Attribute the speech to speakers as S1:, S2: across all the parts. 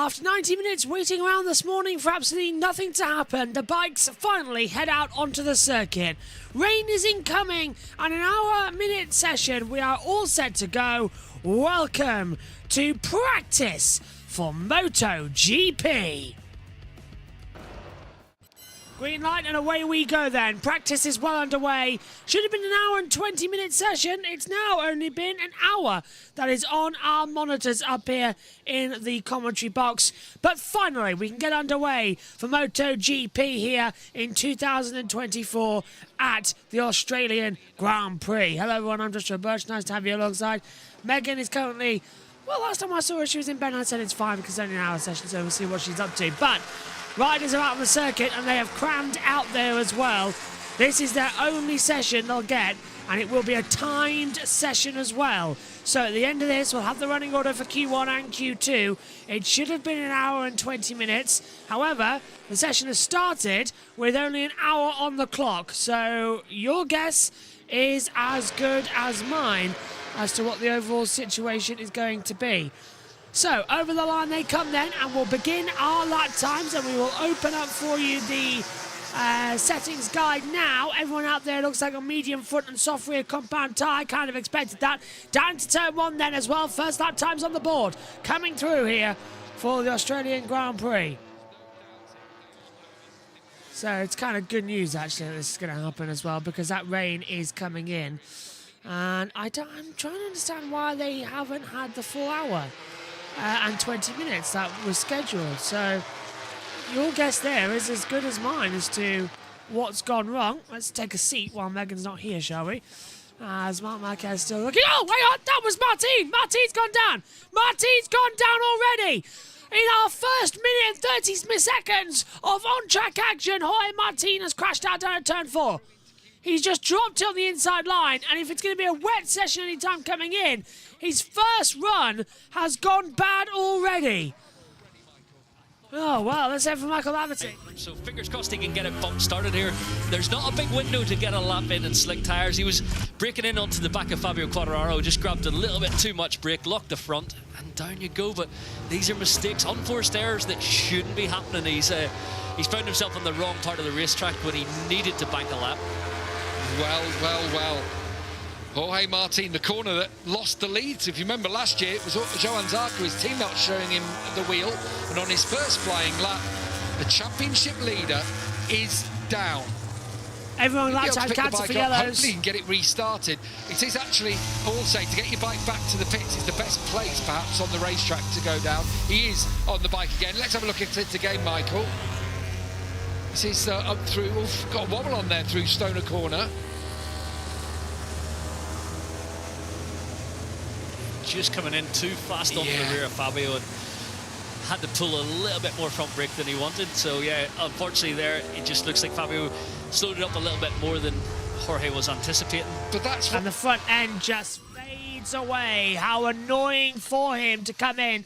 S1: After 90 minutes waiting around this morning for absolutely nothing to happen, the bikes finally head out onto the circuit. Rain is incoming, and in our minute session, we are all set to go. Welcome to practice for MotoGP. Green light and away we go then. Practice is well underway. Should have been an hour and 20-minute session. It's now only been an hour. That is on our monitors up here in the commentary box. But finally, we can get underway for MotoGP here in 2024 at the Australian Grand Prix. Hello everyone, I'm Joshua Birch. Nice to have you alongside. Megan is currently... Well, last time I saw her, she was in bed and I said it's fine because it's only an hour session, so we'll see what she's up to. But... riders are out on the circuit and they have crammed out there as well. This is their only session they'll get, and it will be a timed session as well. So at the end of this, we'll have the running order for Q1 and Q2. It should have been an hour and 20 minutes. However, the session has started with only an hour on the clock. So your guess is as good as mine as to what the overall situation is going to be. So, over the line they come then, and we'll begin our lap times, and we will open up for you the settings guide now. Everyone out there looks like a medium front and soft rear compound tyre, kind of expected that. Down to turn one then as well, first lap times on the board, coming through here for the Australian Grand Prix. So, it's kind of good news actually that this is going to happen as well, because that rain is coming in. And I'm trying to understand why they haven't had the full hour. And 20 minutes that was scheduled. So your guess there is as good as mine as to what's gone wrong. Let's take a seat while Megan's not here, shall we? As Marc Marquez still looking. Oh, wait on, that was Martin. Martin's gone down. Martin's gone down already. In our first minute and 30 seconds of on-track action, Jorge Martin has crashed out down at turn 4. He's just dropped on the inside line, and if it's going to be a wet session anytime coming in, his first run has gone bad already. Oh, well, let's head for Michael Laverty.
S2: So fingers crossed he can get it bump started here. There's not a big window to get a lap in slick tyres. He was breaking in onto the back of Fabio Quartararo, just grabbed a little bit too much brake, locked the front, and down you go. But these are mistakes, unforced errors that shouldn't be happening. He's found himself on the wrong part of the racetrack when he needed to bank a lap.
S3: Well. Jorge Martin, the corner that lost the lead. So if you remember last year, it was Johan Zarco, his teammate, showing him the wheel. And on his first flying lap, the championship leader is down.
S1: Everyone likes to have cancel for yellows.
S3: Hopefully you can get it restarted. It is actually, I will say, to get your bike back to the pits is the best place, perhaps, on the racetrack to go down. He is on the bike again. Let's have a look at it again, Michael. This is up through, got a wobble on there through Stoner Corner.
S2: Just coming in too fast onto the rear of Fabio and had to pull a little bit more front brake than he wanted. So yeah, unfortunately there, it just looks like Fabio slowed it up a little bit more than Jorge was anticipating.
S3: But that's
S1: and the front end just fades away. How annoying for him to come in,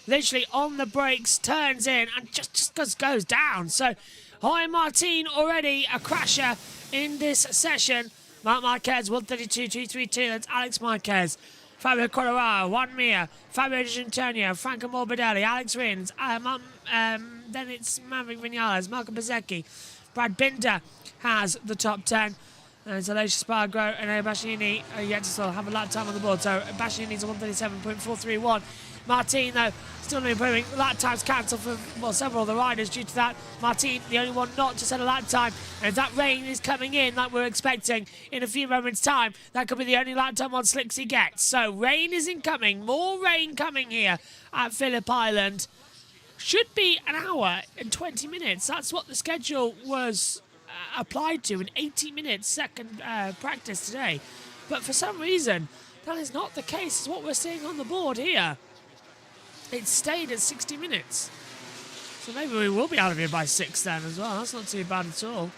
S1: literally on the brakes, turns in and just goes down. So Jorge Martin already a crasher in this session. Marc Marquez 132.232. That's Alex Marquez. Fabio Quartararo, Juan Mir, Fabio Di Giannantonio, Franco Morbidelli, Alex Rins, then it's Maverick Vinales, Malcolm Bezzecchi. Brad Binder has the top 10. And so Aleix Spargo and Bastianini are yet to still have a lap time on the board. So Bastianini's a 137.431. Martin, though, still improving. Lap times cancelled for several of the riders due to that. Martin, the only one not to set a lap time. And if that rain is coming in like we're expecting in a few moments' time, that could be the only lap time on slicks he gets. So rain is incoming. More rain coming here at Phillip Island. Should be an hour and 20 minutes. That's what the schedule was applied to, an 80-minute second practice today. But for some reason, that is not the case. It's what we're seeing on the board here. It stayed at 60 minutes. So maybe we will be out of here by 6 then as well. That's not too bad at all.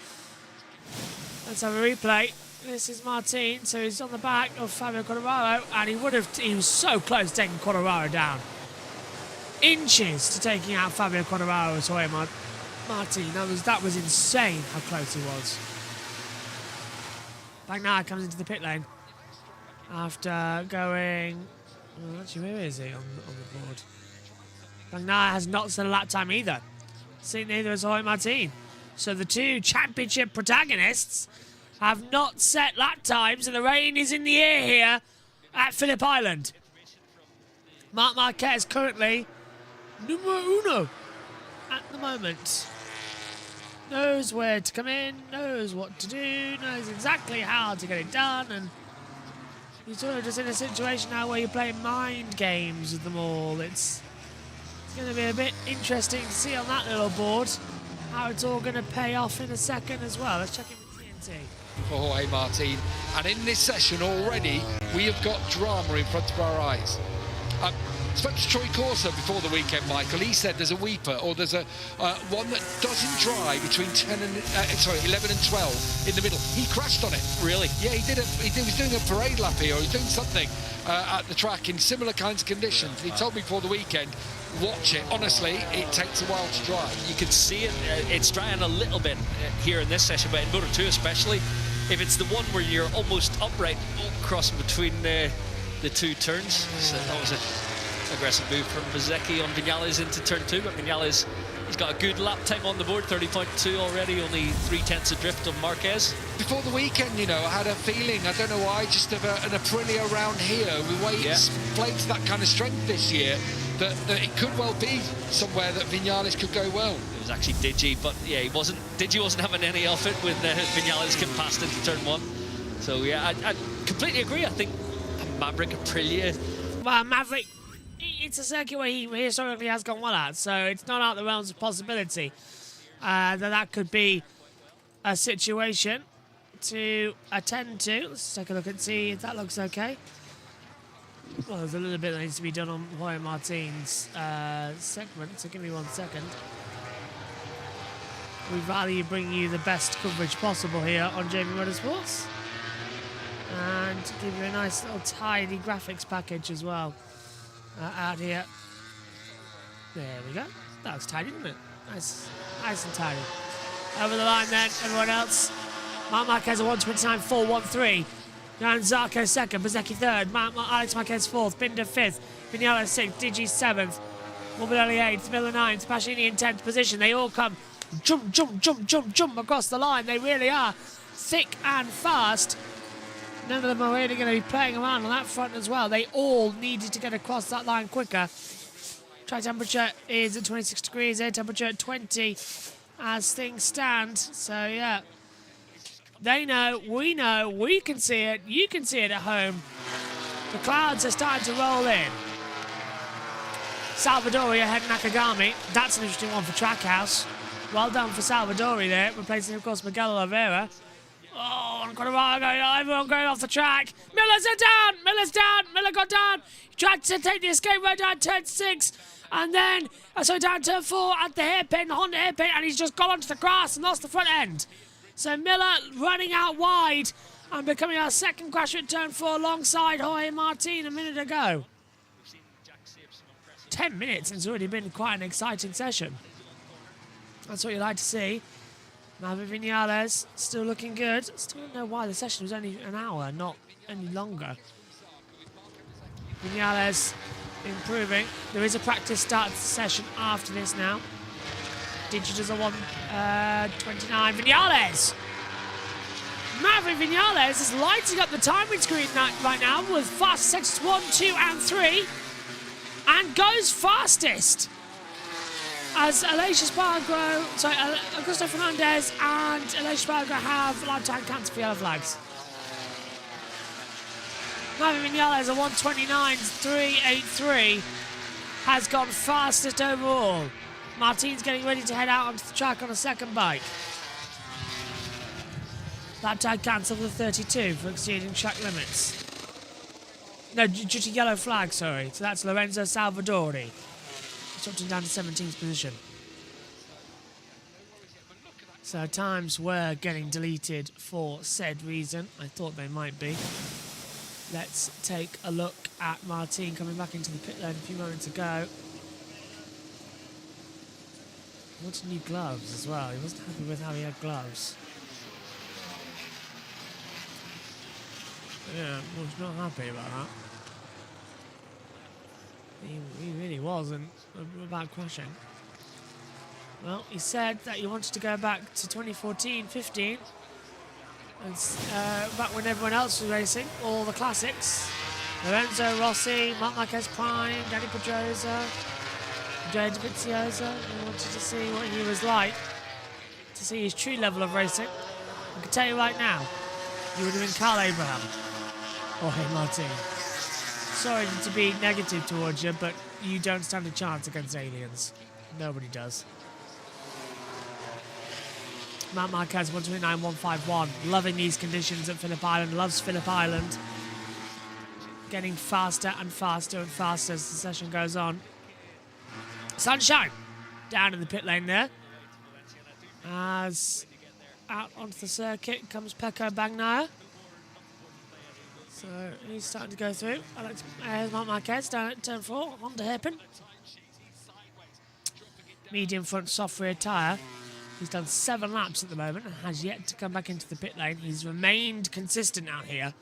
S1: Let's have a replay. This is Martin, so he's on the back of Fabio Quartararo, and he was so close to taking Quartararo down. Inches to taking out Fabio Quartararo. Sorry, Martin, that was insane how close he was. Bagnaia comes into the pit lane after going... Well, actually, where is he on the board? Bagnaia has not set a lap time either. See, neither has Jorge Martin. So the two championship protagonists have not set lap times, and the rain is in the air here at Phillip Island. Marc Marquez currently numero uno at the moment. Knows where to come in, knows what to do, knows exactly how to get it done, and he's sort of just in a situation now where you're playing mind games with them all. It's going to be a bit interesting to see on that little board how it's all going to pay off in a second as well. Let's check in with TNT.
S3: For Jorge Martin, and in this session already we have got drama in front of our eyes. Spoke to Troy Corso before the weekend, Michael. He said there's a weeper, or there's a one that doesn't dry between 11 and 12 in the middle. He crashed on it.
S2: Really?
S3: Yeah, he did. He was doing a parade lap here, or he was doing something at the track in similar kinds of conditions. He told me before the weekend, watch it. Honestly, it takes a while to dry.
S2: You can see it. It's drying a little bit here in this session, but in Moto 2 especially, if it's the one where you're almost upright crossing between the two turns. So that was an aggressive move from Bezzecchi on Viñales into turn 2, but Viñales, he's got a good lap time on the board, 30.2 already, only 3/10 adrift of Marquez.
S3: Before the weekend, you know, I had a feeling, I don't know why, just of an Aprilia around here, with the way it's played to that kind of strength this year, that it could well be somewhere that Viñales could go well.
S2: It was actually Digi, but yeah, Digi wasn't having any of it when Viñales came past into turn 1. So yeah, I completely agree. I think Maverick Aprilia.
S1: Well, Maverick, it's a circuit where he historically has gone well at, so it's not out of the realms of possibility that could be a situation to attend to. Let's take a look and see if that looks okay. Well, there's a little bit that needs to be done on Jorge Martin's segment, so give me 1 second. We value bringing you the best coverage possible here on JBMotorsports, and to give you a nice little tidy graphics package as well out here. There we go. That looks tidy, doesn't it? Nice and tidy. Over the line then, everyone else. Marc Marquez a 1:29.413. Johan Zarco second, Bezzecchi third, Alex Marquez fourth, Binder fifth, Viñales sixth, Digi seventh, Morbidelli eighth, Miller ninth, Pasini in 10th position. They all come jump across the line. They really are thick and fast. None of them are really going to be playing around on that front as well. They all needed to get across that line quicker. Track temperature is at 26 degrees, air temperature at 20 as things stand. So yeah, they know, we can see it, you can see it at home. The clouds are starting to roll in. Salvadori ahead of Nakagami. That's an interesting one for Trackhouse. Well done for Salvadori there, replacing of course Miguel Oliveira. Oh, everyone going off the track. Miller's down, Miller got down. He tried to take the escape road down turn 6. And then, down turn 4 at the hairpin, the Honda hairpin, and he's just gone onto the grass and lost the front end. So Miller running out wide and becoming our second crasher at turn 4 alongside Jorge Martin a minute ago. 10 minutes, and it's already been quite an exciting session. That's what you like to see. Maverick Viñales still looking good. Still don't know why the session was only an hour, not any longer. Viñales improving. There is a practice start session after this now. Digi does a 1:29. Viñales! Maverick Viñales is lighting up the timing screen right now with fast sections 1, 2, and 3, and goes fastest. As Augusto Fernandez and Aleix Spargo have lifetime cancel for yellow flags. Maverick Viñales, a 1:29.383, has gone fastest overall. Martin's getting ready to head out onto the track on a second bike. Lifetime cancel for 32 for exceeding track limits. No, due to yellow flag, sorry. So that's Lorenzo Salvadori. Dropped him down to 17th position. So times were getting deleted for said reason. I thought they might be. Let's take a look at Martin coming back into the pit lane a few moments ago. He wanted new gloves as well. He wasn't happy with how he had gloves. Yeah, well, he's not happy about that. He really wasn't about crashing. Well, he said that he wanted to go back to 2014-15. And back when everyone else was racing, all the classics. Lorenzo Rossi, Marc Marquez Prime, Danny Pedrosa, Jay Dovizioso. He wanted to see what he was like, to see his true level of racing. I can tell you right now, you would have been Carl Abraham or Jorge Martin. Sorry to be negative towards you, but you don't stand a chance against aliens. Nobody does. Marc Marquez, 129.151. Loving these conditions at Phillip Island. Loves Phillip Island. Getting faster and faster and faster as the session goes on. Sunshine down in the pit lane there. As out onto the circuit comes Pecco Bagnaia. So he's starting to go through. Here's Marc Marquez down at turn 4, on the hairpin. Medium front, soft rear tyre. He's done 7 laps at the moment and has yet to come back into the pit lane. He's remained consistent out here,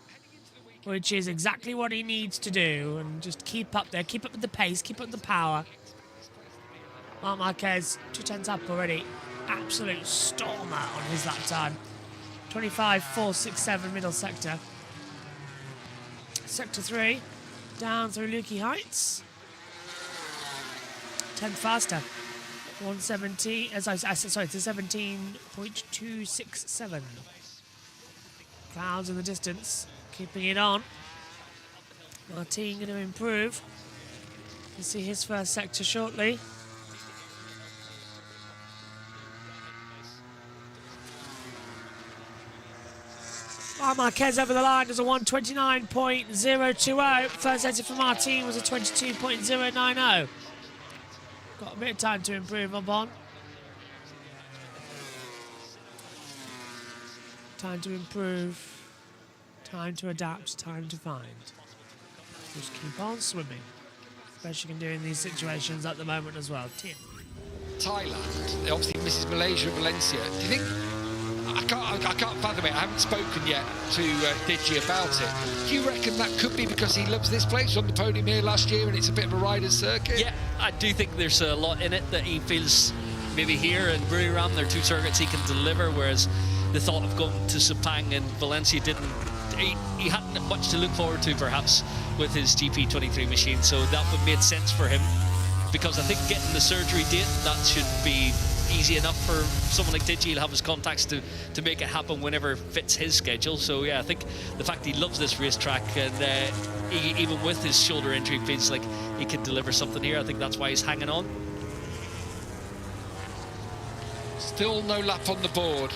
S1: which is exactly what he needs to do. And just keep up there, keep up with the pace, keep up with the power. Marc Marquez, 2 tenths up already. Absolute stormer on his lap time. 25.467 middle sector. Sector 3, down through Lukey Heights. 10 faster. 170, sorry, to 17.267. Clouds in the distance, keeping it on. Martin going to improve. You'll see his first sector shortly. Marc Marquez over the line does a 129.020. First sector for Martin was a 22.090. Got a bit of time to improve upon. Time to improve. Time to adapt. Time to find. Just keep on swimming. Best you can do in these situations at the moment as well.
S3: Thailand, they obviously misses Malaysia and Valencia. Do you think... I can't fathom it. I haven't spoken yet to Digi about it. Do you reckon that could be because he loves this place? On the podium here last year and it's a bit of a rider's circuit?
S2: Yeah, I do think there's a lot in it that he feels maybe here and Buriram, they're 2 circuits he can deliver, whereas the thought of going to Sepang and Valencia he hadn't much to look forward to perhaps with his GP23 machine, so that would make sense for him, because I think getting the surgery date, that should be easy enough for someone like Digi. He'll have his contacts to make it happen whenever fits his schedule. So yeah, I think the fact he loves this racetrack and even with his shoulder injury feels like he can deliver something here. I think that's why he's hanging on.
S3: Still no lap on the board.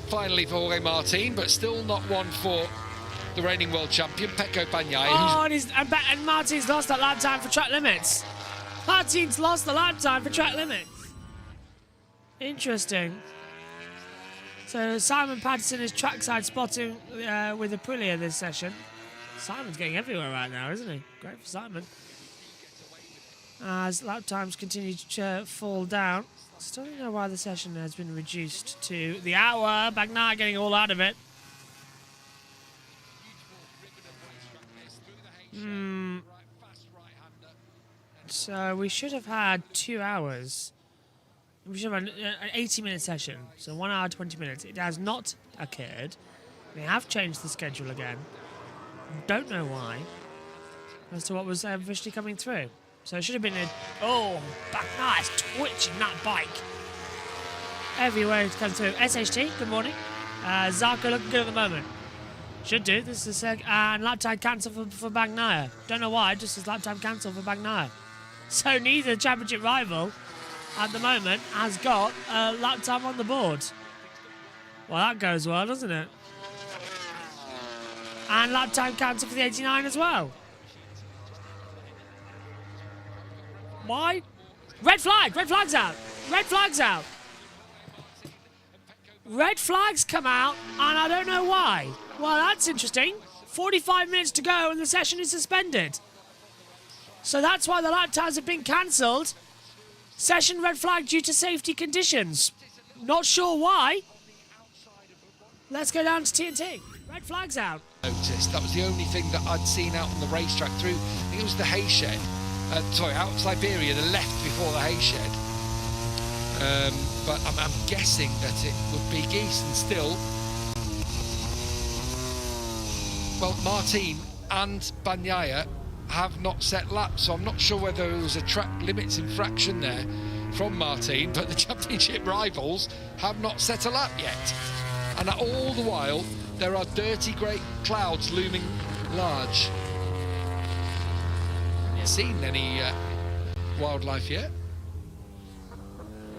S3: Finally for Jorge Martin, but still not one for the reigning world champion, Pecco Bagnaia.
S1: Oh, and Martin's lost that lap time for track limits. Martin's lost the lap time for track limits. Interesting. So Simon Patterson is trackside spotting with Aprilia this session. Simon's getting everywhere right now, isn't he? Great for Simon. As lap times continue to fall down. Still don't know why the session has been reduced to the hour. Bagnaia getting all out of it. So we should have had 2 hours. We should have an 80-minute session, so 1 hour, 20 minutes. It has not occurred. They have changed the schedule again. Don't know why, as to what was officially coming through. So it should have been a... Oh, Bagnaia is twitching that bike. Everywhere it comes through. SHT, good morning. Zarko looking good at the moment. Should do. This is and lap time cancel for Bagnaia. Don't know why, just as lap time cancel for Bagnaia. So neither championship rival at the moment has got a lap time on the board. Well, that goes well, doesn't it? And lap time cancel for the 89 as well. Why? Red flag! Red flag's out! Red flag's out! Red flags come out, and I don't know why. Well, that's interesting. 45 minutes to go and the session is suspended. So that's why the lap times have been cancelled. Session red flag due to safety conditions. Not sure why. Let's go down to TNT. Red flag's out.
S3: noticed. That was the only thing that I'd seen out on the racetrack through, I think it was the hay shed. Sorry, out of Siberia, the left before the hay shed. But I'm guessing that it would be geese, and still, well, Martin and Bagnaia have not set laps, so I'm not sure whether it was a track limits infraction there from Martin, but the championship rivals have not set a lap yet. And all the while, there are dirty grey clouds looming large. Haven't seen any wildlife yet.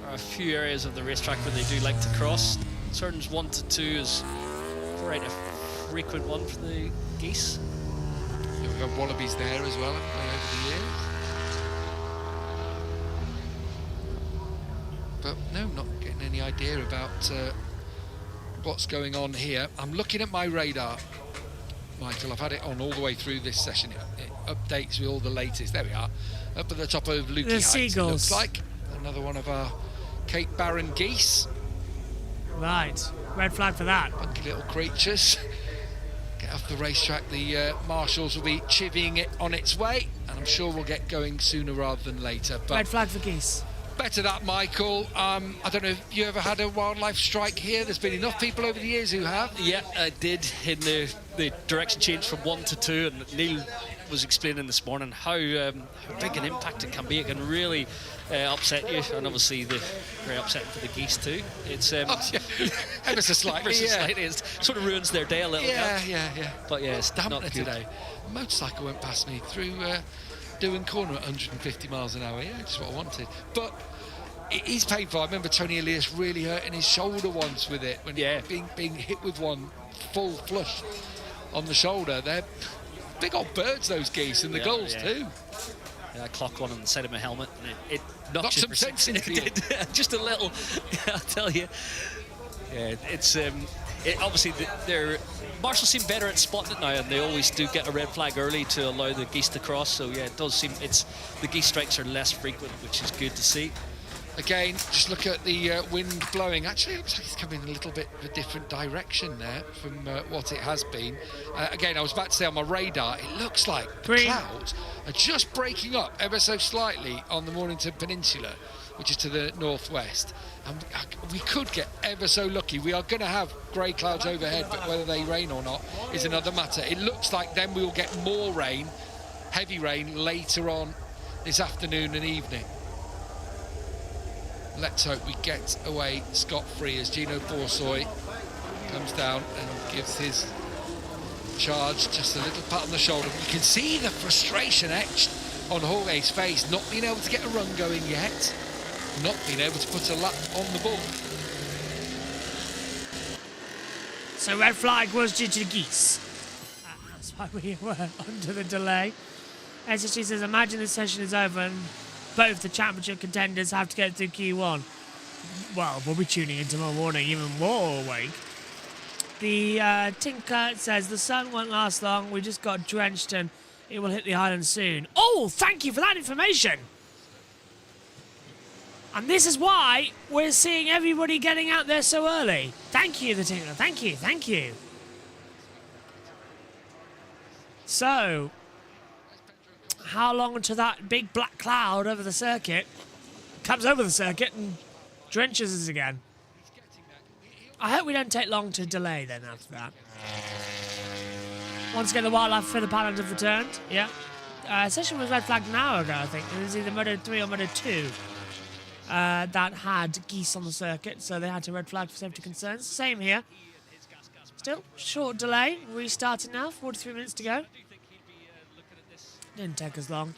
S2: There are a few areas of the racetrack where they do like to cross. Turns 1 to 2 is quite a frequent one for the geese.
S3: Yeah, we've got wallabies there as well over the years. But no, not getting any idea about what's going on here. I'm looking at my radar, Michael. I've had it on all the way through this session. It updates with all the latest. There we are, up at the top of Lukey Heights.
S1: Seagulls.
S3: It looks like another one of our Cape Barren geese.
S1: Right, red flag for that.
S3: Funky little creatures. Get off the racetrack. The marshals will be chivying it on its way, and I'm sure we'll get going sooner rather than later. But
S1: Red flag for geese.
S3: better that, Michael. I don't know if you ever had a wildlife strike here. There's been enough people over the years who have.
S2: Yeah, I did in the direction change from 1 to 2, and Neil was explaining this morning how big an impact it can be. It can really upset you, and obviously very upsetting for the geese too. It's
S3: ever so slightly,
S2: It sort of ruins their day a little bit.
S3: Yeah.
S2: But yeah, it's
S3: Damn
S2: not
S3: it
S2: good.
S3: today. A motorcycle went past me through Doing Corner at 150 miles an hour. Yeah, just what I wanted. But it is painful. I remember Tony Elias really hurting his shoulder once with it, when being hit with one full flush on the shoulder. They're big old birds, those geese, and the gulls too.
S2: Yeah, I clocked one on the side of my helmet, and it knocked
S3: some sense into you.
S2: Just a little. I'll tell you. Yeah, it's obviously they're marshals seem better at spotting it now, and they always do get a red flag early to allow the geese to cross. So yeah, it does seem the geese strikes are less frequent, which is good to see.
S3: Again, just look at the wind blowing. Actually, it looks like it's coming a little bit of a different direction there from what it has been. Again, I was about to say on my radar, it looks like the clouds are just breaking up ever so slightly on the Mornington Peninsula, which is to the northwest. And we could get ever so lucky. We are going to have grey clouds overhead, but whether they rain or not is another matter. It looks like then we will get more rain, heavy rain, later on this afternoon and evening. Let's hope we get away scot-free as Gino Borsoy comes down and gives his charge just a little pat on the shoulder. You can see the frustration etched on Jorge's face, not being able to get a run going yet, not being able to put a lap on the ball.
S1: So red flag was due to the geese. That's why we were under the delay. SSG says, imagine the session is over and both the championship contenders have to get through Q1. Well, we'll be tuning in tomorrow morning, even more awake. The Tinker says, the sun won't last long. We just got drenched and it will hit the island soon. Oh, thank you for that information. And this is why we're seeing everybody getting out there so early. Thank you, the Tinker. Thank you. So, how long until that big black cloud over the circuit comes over the circuit and drenches us again? I hope we don't take long to delay then after that. Once again, the wildlife for the Paladins have returned. Yeah. Session was red flagged an hour ago, I think. It was either Moto 3 or Moto 2 that had geese on the circuit, so they had to red flag for safety concerns. Same here. Still, short delay. Restarting now, 43 minutes to go. Didn't take as long.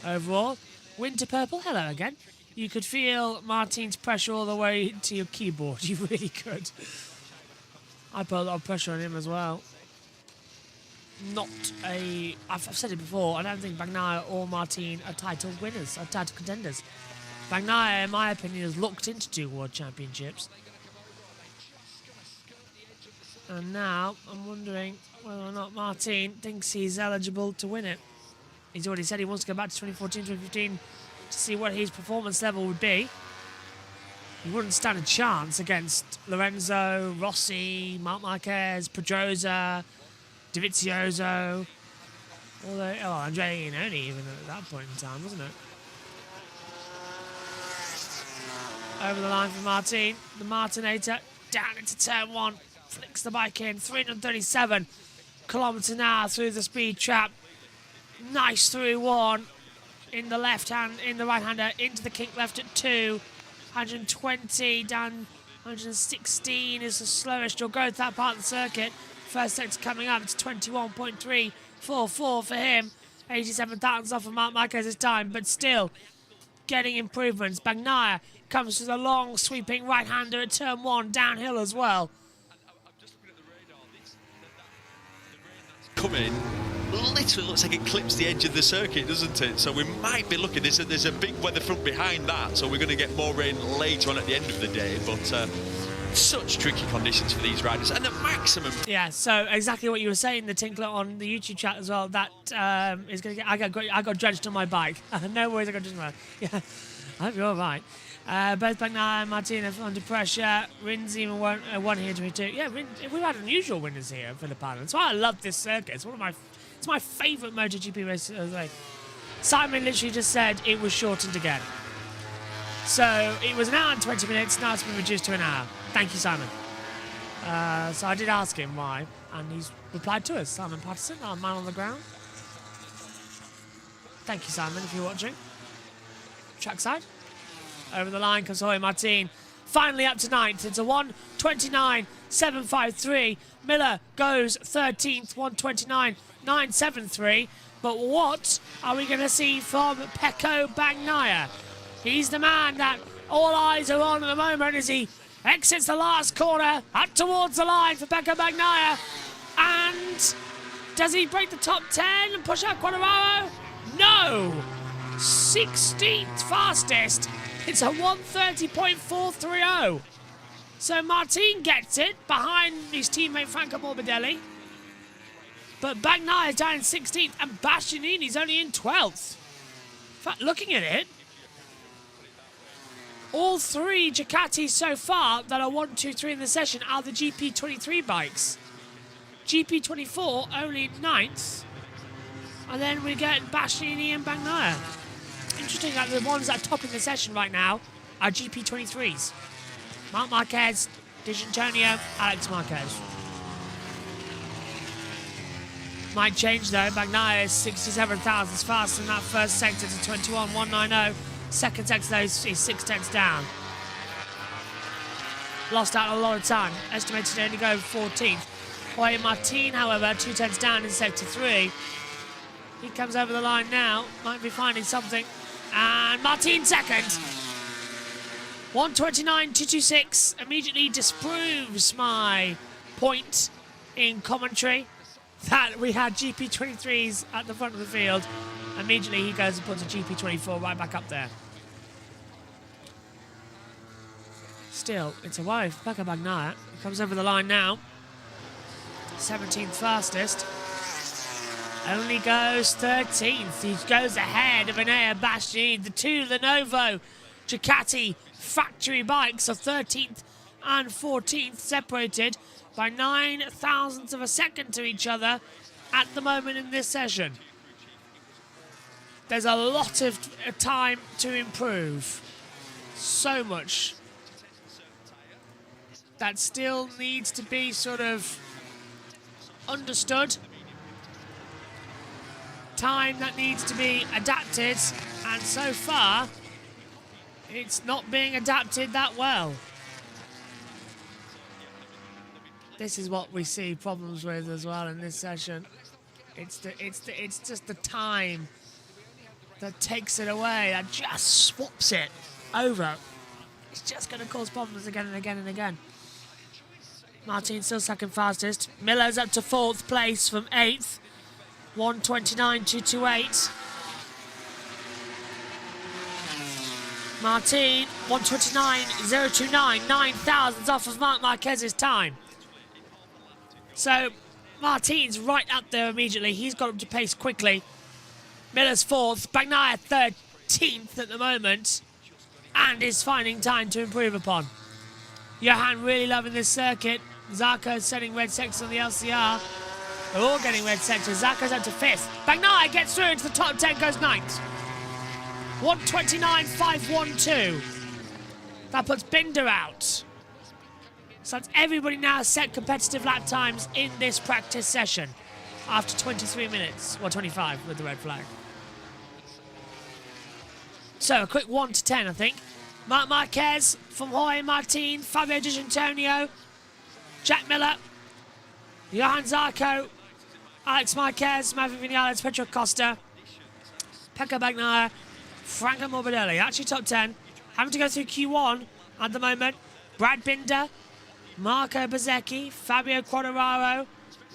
S1: Overall, Winter Purple, hello again. You could feel Martin's pressure all the way to your keyboard. You really could. I put a lot of pressure on him as well. I've said it before, I don't think Bagnaia or Martin are title winners, are title contenders. Bagnaia, in my opinion, has looked into 2 World Championships. And now, I'm wondering whether or not Martin thinks he's eligible to win it. He's already said he wants to go back to 2014, 2015 to see what his performance level would be. He wouldn't stand a chance against Lorenzo, Rossi, Marc Marquez, Pedrosa, Dovizioso. Although, Andrea Iannone even at that point in time, wasn't it? Over the line for Martin. The Martinator down into turn 1. Flicks the bike in. 337 kilometers an hour through the speed trap. Nice through 1. In the left hand, in the right hander, into the kink left at 2. 120 down 116 is the slowest you'll go to that part of the circuit. First sector coming up, it's 21.344 for him. 87 thousandths off of Marc Marquez's time, but still getting improvements. Bagnaia comes to the long sweeping right hander at turn 1, downhill as well.
S4: Coming, literally looks like it clips the edge of the circuit, doesn't it? So we might be looking, there's a big weather front behind that, so we're going to get more rain later on at the end of the day, but such tricky conditions for these riders, and the maximum.
S1: Yeah, so exactly what you were saying, the tinkler on the YouTube chat as well, that is going to get, I got drenched on my bike. No worries, I got drenched on my bike. Yeah, I hope you're all right. Both Bagnaia and Martina under pressure. Rins even one here to 2. Yeah, we've had unusual winners here for the panel. That's why I love this circuit. It's my favourite MotoGP race of the day. Simon literally just said it was shortened again. So it was an hour and 20 minutes. Now it's been reduced to an hour. Thank you, Simon. So I did ask him why, and he's replied to us. Simon Patterson, our man on the ground. Thank you, Simon, if you're watching. Trackside. Over the line comes Jorge Martin. Finally up to 9th. It's a 1:29.753. Miller goes 13th, 1:29.973. But what are we going to see from Pecco Bagnaia? He's the man that all eyes are on at the moment as he exits the last corner up towards the line for Pecco Bagnaia. And does he break the top 10 and push out Quartararo? No! 16th fastest. It's a 1:30.430. So Martin gets it behind his teammate Franco Morbidelli. But Bagnaia is down in 16th and Bastianini's only in 12th. In fact, looking at it, all 3 Ducatis so far that are 1, 2, 3 in the session are the GP23 bikes. GP24 only 9th. And then we get Bastianini and Bagnaia. Interesting that the ones that are topping the session right now are GP23s. Marc Marquez, D'Antonio, Alex Marquez. Might change though. Bagnaia is 67 thousandths faster than that first sector to 21.190. Second sector though is 6 tenths down. Lost out a lot of time. Estimated to only go 14th. Jorge Martin, however, 2 tenths down in sector 3. He comes over the line now. Might be finding something. And Martin second. 1:29.226 immediately disproves my point in commentary that we had GP23s at the front of the field. Immediately he goes and puts a GP24 right back up there. Still, it's a worry for Pecco Bagnaia. He comes over the line now. 17th fastest. Only goes 13th. He goes ahead of Enea Bastianini. The 2 Lenovo Ducati factory bikes are 13th and 14th, separated by 9 thousandths of a second to each other at the moment in this session. There's a lot of time to improve. So much that still needs to be sort of understood. Time that needs to be adapted, and so far it's not being adapted that well. This is what we see problems with as well in this session. It's just the time that takes it away, that just swaps it over. It's just going to cause problems again and again and again. Martin still second fastest. Miller's up to 4th place from 8th. 1:29.228. Martin, 1:29.029, 9 thousandths off of Marc Marquez's time. So Martin's right up there immediately. He's got up to pace quickly. Miller's 4th, Bagnaia 13th at the moment, and is finding time to improve upon. Johan really loving this circuit. Zarco setting red sectors on the LCR. They're all getting red sectors. That goes up to 5th. Bagnaia gets through into the top 10, goes 9th. 1:29.512. That puts Binder out. So that's everybody now set competitive lap times in this practice session after 23 minutes, or 25 with the red flag. So a quick 1 to 10, I think. Marc Marquez from Jorge Martin, Fabio Di Giannantonio, Jack Miller, Johan Zarco, Alex Marquez, Maverick Vinales, Pedro Costa, Pecco Bagnaia, Franco Morbidelli. Actually top 10. Having to go through Q1 at the moment. Brad Binder, Marco Bezzecchi, Fabio Quartararo.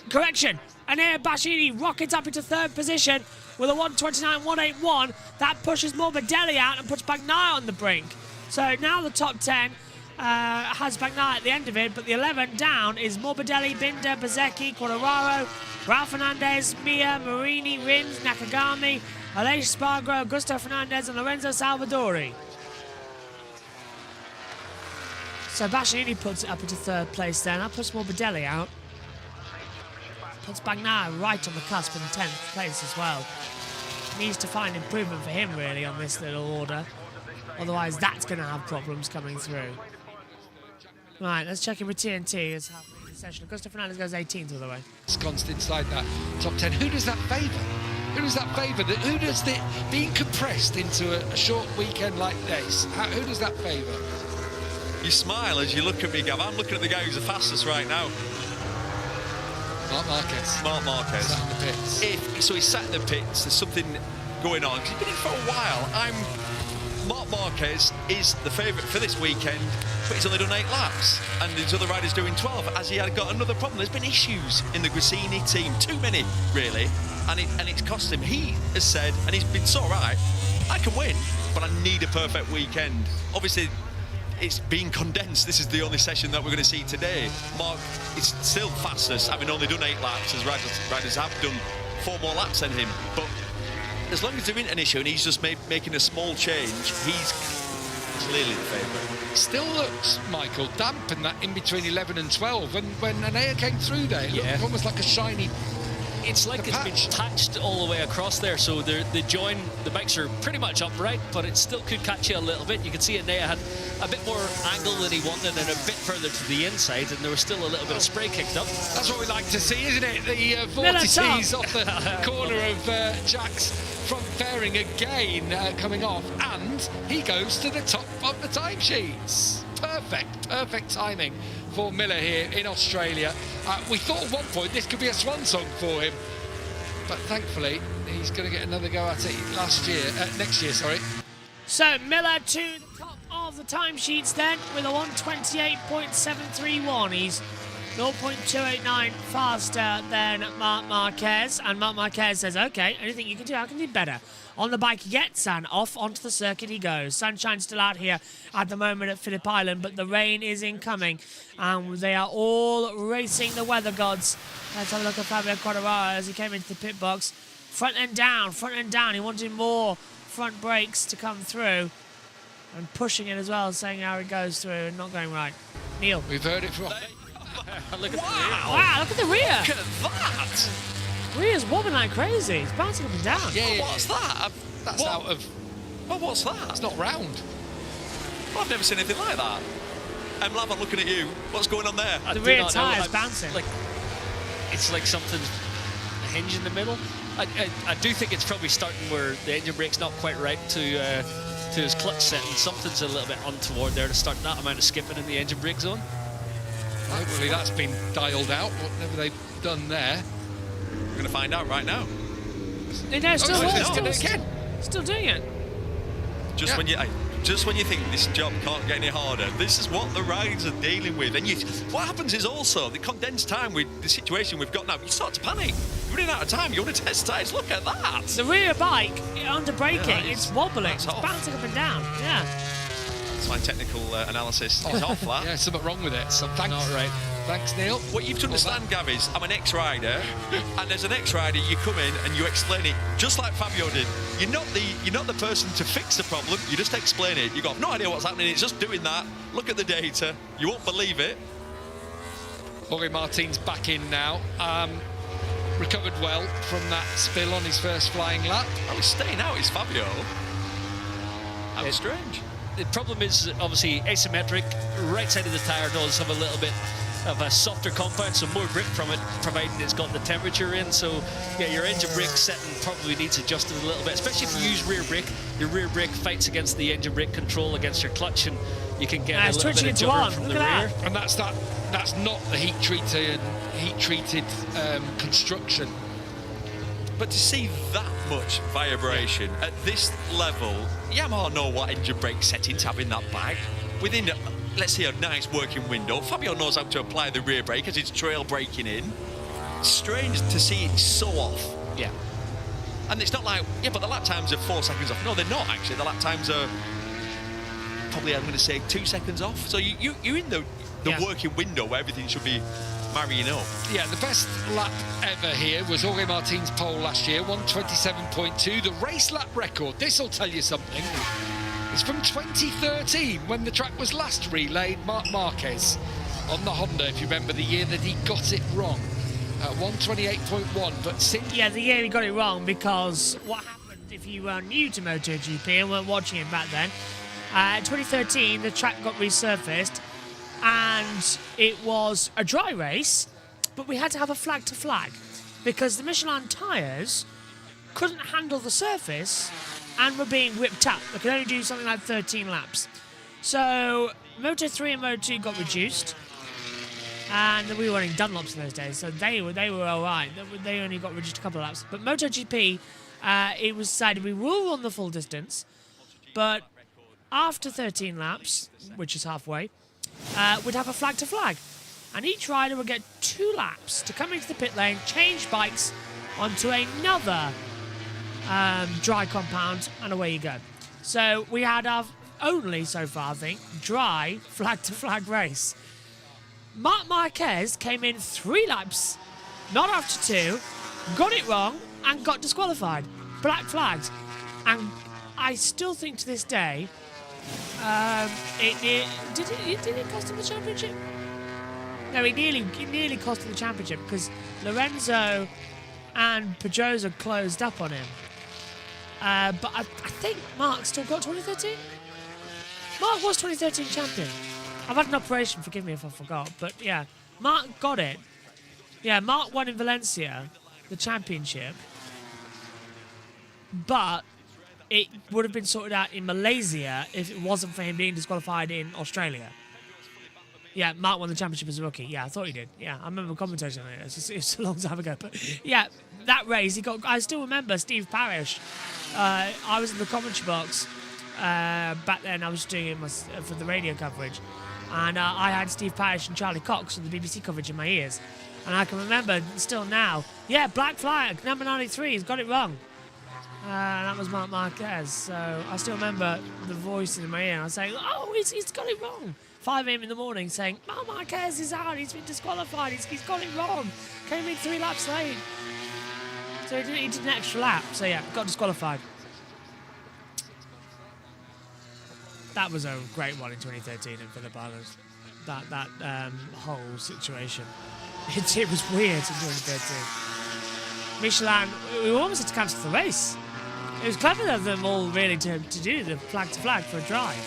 S1: Correction, Enea Bastianini rockets up into 3rd position with a 1:29.181. That pushes Morbidelli out and puts Bagnaia on the brink. So now the top 10 has Bagnaia at the end of it, but the 11 down is Morbidelli, Binder, Bezzecchi, Quartararo, Ralph Fernandez, Mia, Marini, Rins, Nakagami, Aleix Spargo, Augusto Fernandez, and Lorenzo Salvadori. So Bastianini puts it up into 3rd place there. That puts Morbidelli out. Puts Bagnaia right on the cusp in 10th place as well. Needs to find improvement for him, really, on this little order. Otherwise, that's going to have problems coming through. Right, let's check in with TNT. It's happening in the session. Augusto Fernandez goes 18th, by the way.
S3: Ensconced inside that top 10. Who does that favour? Who does that favour? Who does the being compressed into a short weekend like this? Who does that favour?
S4: You smile as you look at me, Gav. I'm looking at the guy who's the fastest right now.
S3: Marc Marquez.
S4: Marc Marquez.
S3: Sat in the pits.
S4: So he's sat in the pits. There's something going on. He's been in for a while. Marc Marquez is the favourite for this weekend, but he's only done 8 laps, and his other riders doing 12. As he had got another problem, there's been issues in the Grassini team, too many really, and it's cost him. He has said, and he's been so right, I can win, but I need a perfect weekend. Obviously, it's being condensed. This is the only session that we're going to see today. Marc is still fastest, having only done 8 laps, as riders have done 4 more laps than him, but as long as there isn't an issue and he's just making a small change, he's clearly the favourite.
S3: Still looks, Michael, damp in that in between 11 and 12. When Enea came through there, it looked almost like a shiny.
S2: It's like it's been patched all the way across there, so the bikes are pretty much upright, but it still could catch you a little bit. You can see Enea had a bit more angle than he wanted and a bit further to the inside, and there was still a little bit of spray kicked up.
S3: That's what we like to see, isn't it? The vortices off the corner of Jack's front fairing again coming off, and he goes to the top of the timesheets. Perfect timing for Miller here in Australia. We thought at one point this could be a swan song for him, but thankfully he's going to get another go at it next year.
S1: So Miller to the top of the timesheets then with a 1:28.731. He's 0.289 faster than Marc Marquez, and Marc Marquez says, okay, anything you can do, I can do better. On the bike he gets, and off onto the circuit he goes. Sunshine's still out here at the moment at Phillip Island, but the rain is incoming, and they are all racing the weather gods. Let's have a look at Fabio Quartararo as he came into the pit box. Front end down. He wanted more front brakes to come through, and pushing it as well, saying how it goes through and not going right. Neil.
S3: We've heard it from...
S2: Look at
S1: Wow, look at the rear.
S4: Look at that.
S1: Rear's wobbling like crazy. It's bouncing up and down.
S3: Yeah.
S4: What's that?
S3: That's out of...
S4: Well, what's that?
S3: It's not round.
S4: Well, I've never seen anything like that. Lav, I'm looking at you. What's going on there?
S1: The rear tyre's bouncing.
S2: It's like something, a hinge in the middle. I do think it's probably starting where the engine brake's not quite right to his clutch setting. Something's a little bit untoward there to start that amount of skipping in the engine brake zone.
S3: Hopefully that's been dialed out, whatever they've done there.
S4: We're going to find out right now.
S1: No, still doing it.
S4: Just when you think this job can't get any harder, this is what the riders are dealing with. And what happens is also the condensed time with the situation we've got now, you start to panic. You're running out of time. You want to test tires. Look at that.
S1: The rear bike under braking, it's wobbling, it's
S4: off.
S1: bouncing up and down. Yeah.
S4: That's my technical analysis. Is off that.
S3: Yeah, something wrong with it. Something not right. Thanks, Neil.
S4: What you've to understand, Gav, is I'm an ex-rider, and as an ex-rider, you come in and you explain it just like Fabio did. You're not the person to fix the problem. You just explain it. You got no idea what's happening. It's just doing that. Look at the data. You won't believe it.
S3: Jorge Martin's back in now. recovered well from that spill on his first flying lap.
S4: Oh, he's staying out, is Fabio. That was strange.
S2: The problem is obviously asymmetric. Right side of the tyre does have a little bit of a softer compound, so more grip from it, providing it's got the temperature in. So yeah, your engine brake setting probably needs adjusted a little bit, especially if you use rear brake. Your rear brake fights against the engine brake control against your clutch, and you can get a little bit of judder from the rear.
S3: And that's not the heat treated construction.
S4: But to see that much vibration at this level, Yamaha know what engine brake settings to have in that bike. Within, let's say, a nice working window, Fabio knows how to apply the rear brake as it's trail braking in. Strange to see it so off.
S2: Yeah.
S4: And it's not like, yeah, but the lap times are 4 seconds off. No, they're not actually. The lap times are probably, I'm going to say, 2 seconds off. So you're in the working window where everything should be marrying up.
S3: Yeah, the best lap ever here was Jorge Martin's pole last year, 1:27.2. The race lap record, this will tell you something, it's from 2013 when the track was last relayed. Marc Marquez on the Honda, if you remember the year that he got it wrong, at 1:28.1. But since...
S1: Yeah, the year he got it wrong, because what happened if you were new to MotoGP and weren't watching it back then, 2013 the track got resurfaced and it was a dry race, but we had to have a flag to flag because the Michelin tyres couldn't handle the surface and were being whipped up. They could only do something like 13 laps. So Moto3 and Moto2 got reduced, and we were running Dunlops in those days, so they were all right. They only got reduced a couple of laps. But MotoGP, it was decided we will run the full distance, but after 13 laps, which is halfway, we'd have a flag to flag, and each rider would get 2 laps to come into the pit lane, change bikes onto another dry compound, and away you go. So we had our only, so far I think, dry flag to flag race. Marc Marquez came in 3 laps, not after 2, got it wrong and got disqualified. Black flagged. And I still think to this day, did it cost him the championship? No, it nearly cost him the championship because Lorenzo and Pedrosa closed up on him. But I think Mark still got 2013. Mark was 2013 champion. I've had an operation, forgive me if I forgot, but yeah, Mark got it. Yeah, Mark won in Valencia, the championship, but it would have been sorted out in Malaysia if it wasn't for him being disqualified in Australia. Yeah, Mark won the championship as a rookie. Yeah, I thought he did. Yeah, I remember commentating on it. It's a long time ago. But yeah, that race, I still remember Steve Parrish. I was in the commentary box back then. I was doing it for the radio coverage. And I had Steve Parrish and Charlie Cox and the BBC coverage in my ears. And I can remember still now, yeah, black flag, number 93, he's got it wrong. That was Marc Marquez. So I still remember the voice in my ear. I was saying, oh, he's got it wrong. 5 a.m. in the morning saying, Marc Marquez is out, he's been disqualified, he's got it wrong. Came in 3 laps late. So he did an extra lap. So yeah, got disqualified. That was a great one in 2013 in Phillip Islands. That whole situation. It was weird in 2013. Michelin, we almost had to cancel the race. It was clever of them all really to do the flag to flag for a drive.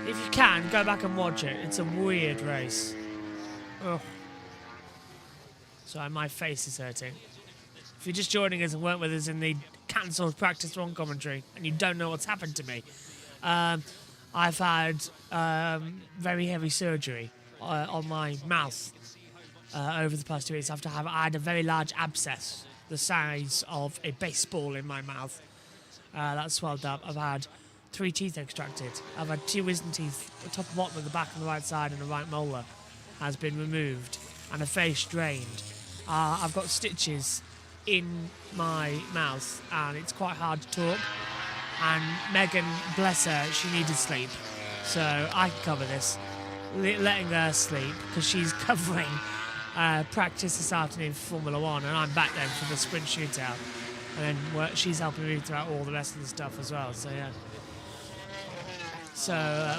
S1: If you can, go back and watch it. It's a weird race. Ugh. Sorry, my face is hurting. If you're just joining us and weren't with us in the cancelled practice one commentary and you don't know what's happened to me, I've had very heavy surgery on my mouth over the past 2 weeks. I had a very large abscess the size of a baseball in my mouth. That's swelled up. I've had 3 teeth extracted. I've had 2 wisdom teeth, the top and bottom of the back on the right side, and the right molar has been removed, and a face drained. I've got stitches in my mouth, and it's quite hard to talk. And Megan, bless her, she needed sleep, so I can cover this, letting her sleep because she's covering practice this afternoon for Formula 1, and I'm back then for the sprint shootout, and then she's helping me throughout all the rest of the stuff as well. So yeah. So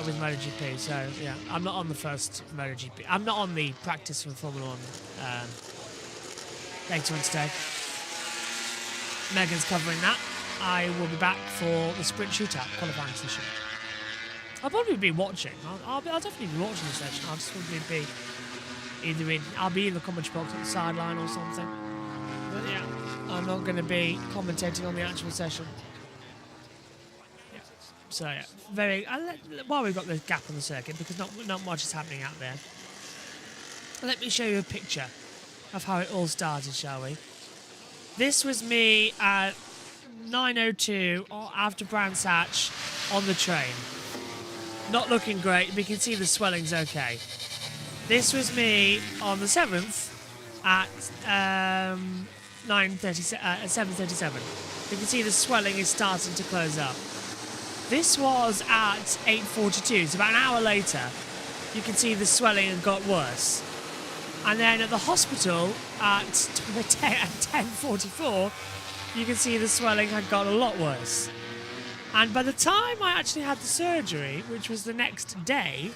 S1: with MotoGP, so yeah, I'm not on the first MotoGP. I'm not on the practice for Formula 1 later on today. Megan's covering that. I will be back for the sprint shootout qualifying session. I'll probably be watching. I'll definitely be watching the session. I'll just probably be I'll be in the commentary box on the sideline or something. But yeah, I'm not going to be commentating on the actual session. Yeah. So yeah, while we've got this gap on the circuit, because not much is happening out there. Let me show you a picture of how it all started, shall we? This was me at 9:02 after Brands Hatch on the train. Not looking great, but you can see the swelling's okay. This was me on the 7th at 7:37. You can see the swelling is starting to close up. This was at 8:42, so about an hour later, you can see the swelling had got worse. And then at the hospital at 10:44, you can see the swelling had got a lot worse. And by the time I actually had the surgery, which was the next day,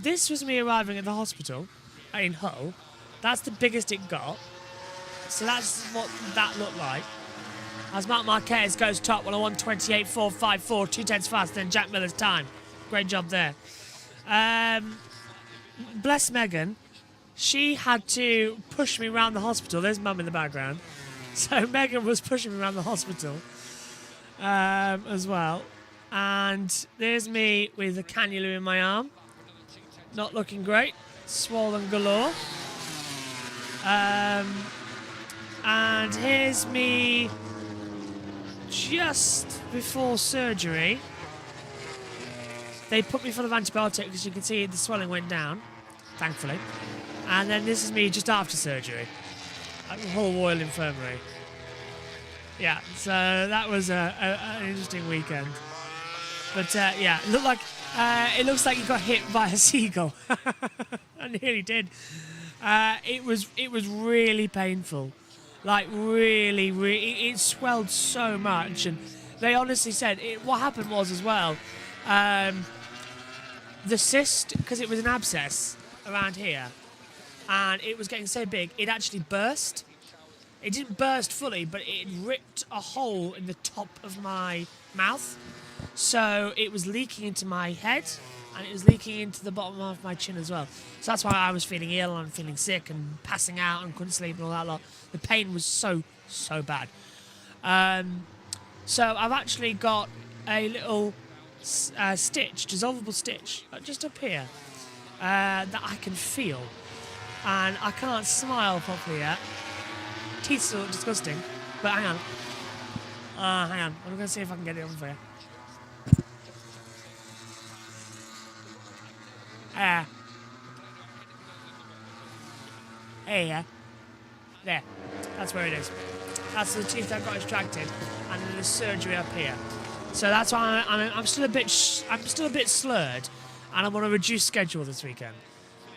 S1: this was me arriving at the hospital in Hull. That's the biggest it got. So that's what that looked like. As Mark Marquez goes top on a 1:28.454, 2/10 faster than Jack Miller's time. Great job there. Bless Megan. She had to push me around the hospital. There's Mum in the background. So Megan was pushing me around the hospital as well. And there's me with a cannula in my arm. Not looking great. Swollen galore. And here's me just before surgery. They put me full of antibiotics, as you can see the swelling went down, thankfully. And then this is me just after surgery at the Hull Royal Infirmary. Yeah, so that was an interesting weekend. But yeah, it looks like you got hit by a seagull. I nearly did. It was really painful. Like really, it swelled so much, and they honestly said what happened was as well. The cyst, because it was an abscess around here, and it was getting so big, it actually burst. It didn't burst fully, but it ripped a hole in the top of my mouth. So it was leaking into my head, and it was leaking into the bottom of my chin as well. So that's why I was feeling ill and feeling sick and passing out and couldn't sleep and all that lot. The pain was so bad. So I've actually got a little stitch, dissolvable stitch, just up here, that I can feel. And I can't smile properly yet. Teeth still look disgusting. But hang on. Hang on. I'm going to see if I can get it on for you. Hey, there. That's where it is. That's the teeth that got extracted, and then the surgery up here. So that's why I'm still a bit slurred, and I'm on a reduced schedule this weekend,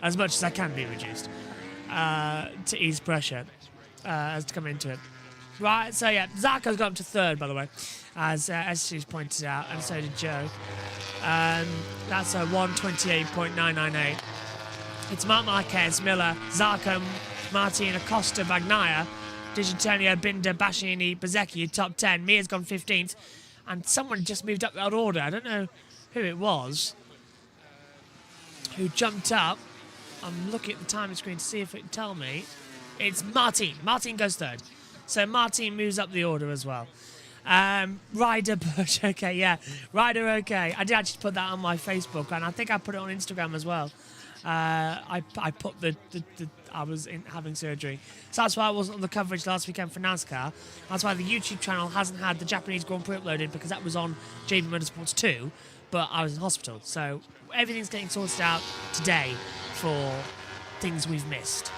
S1: as much as I can be reduced, to ease pressure as to come into it. Right. So yeah, Zarco's got up to third, by the way, as she's pointed out, and so did Joe. That's a 1:28.998. It's Mark Marquez, Miller, Zarco, Martin, Acosta, Bagnaia, Digitanio, Binder, Bashini, Bezecchi, top 10. Mia's gone 15th. And someone just moved up that order. I don't know who it was who jumped up. I'm looking at the timing screen to see if it can tell me. It's Martin. Martin goes third. So Martin moves up the order as well. Ryder Bush, okay, yeah. Ryder, okay. I did actually put that on my Facebook, and I think I put it on Instagram as well. I put I was having surgery. So that's why I wasn't on the coverage last weekend for NASCAR. That's why the YouTube channel hasn't had the Japanese Grand Prix uploaded, because that was on JBMotorsports 2, but I was in hospital. So everything's getting sorted out today for things we've missed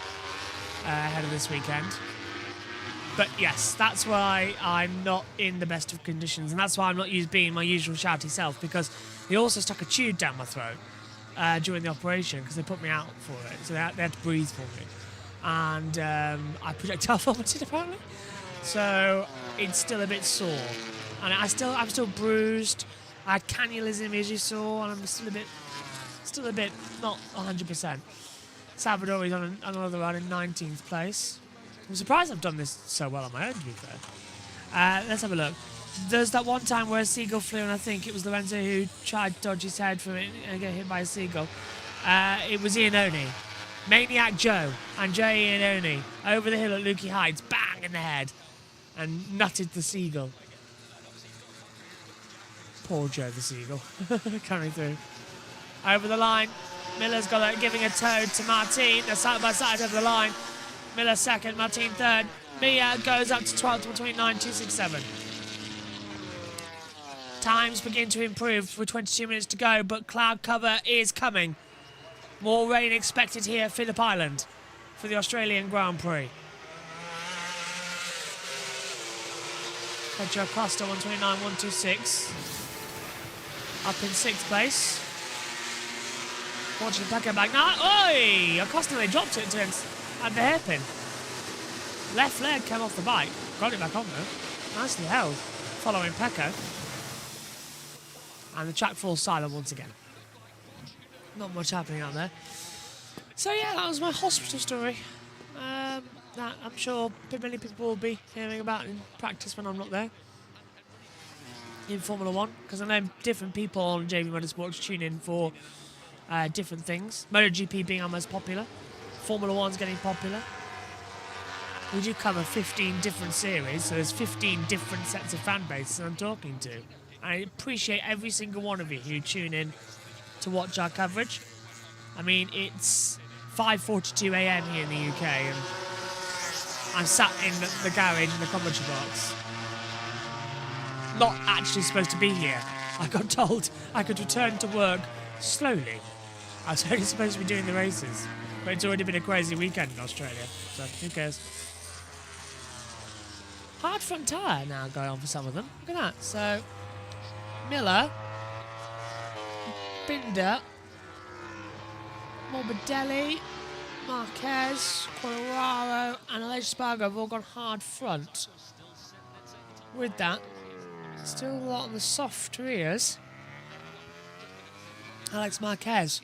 S1: ahead of this weekend. But yes, that's why I'm not in the best of conditions, and that's why I'm not being my usual shouty self, because they also stuck a tube down my throat during the operation, because they put me out for it, so they had to breathe for me, and I projectile vomited apparently, so it's still a bit sore, and I'm still bruised. I had cannulas in me, as you saw, and I'm still a bit not 100%. Salvadori's on another run in 19th place. I'm surprised I've done this so well on my own, to be fair. Let's have a look. There's that one time where a seagull flew, and I think it was Lorenzo who tried to dodge his head from it and get hit by a seagull. It was Iannone. Maniac Joe and Jay Iannone over the hill at Lukey Heights, bang in the head, and nutted the seagull. Poor Joe the seagull coming through. Over the line, Miller's got giving a toe to Martin. They're side by side over the line. Miller second, Martin third. Mia goes up to 12th, 129.267. Times begin to improve with 22 minutes to go, but cloud cover is coming. More rain expected here at Phillip Island for the Australian Grand Prix. Pedro Acosta, 129.126. Up in 6th place. Watching Pecco back now. Oi! Acosta, they dropped it to him at the hairpin. Left leg came off the bike. Got it back on though. Nicely held. Following Pecco. And the track falls silent once again. Not much happening out there. So yeah, that was my hospital story. That I'm sure many people will be hearing about in practice when I'm not there. In Formula 1, because I know different people on JBMotorsports tune in for different things. MotoGP being our most popular. Formula 1's getting popular. We do cover 15 different series, so there's 15 different sets of fan bases I'm talking to. I appreciate every single one of you who tune in to watch our coverage. I mean, it's 5:42 a.m. here in the UK, and I'm sat in the garage in the commentary box. Not actually supposed to be here. I got told I could return to work slowly. I was only supposed to be doing the races, but it's already been a crazy weekend in Australia, so who cares? Hard front tyre now going on for some of them. Look at that. So, Miller, Binder, Morbidelli, Marquez, Quartararo and Aleix Espargaro have all gone hard front. With that, still a lot on the soft rears. Alex Marquez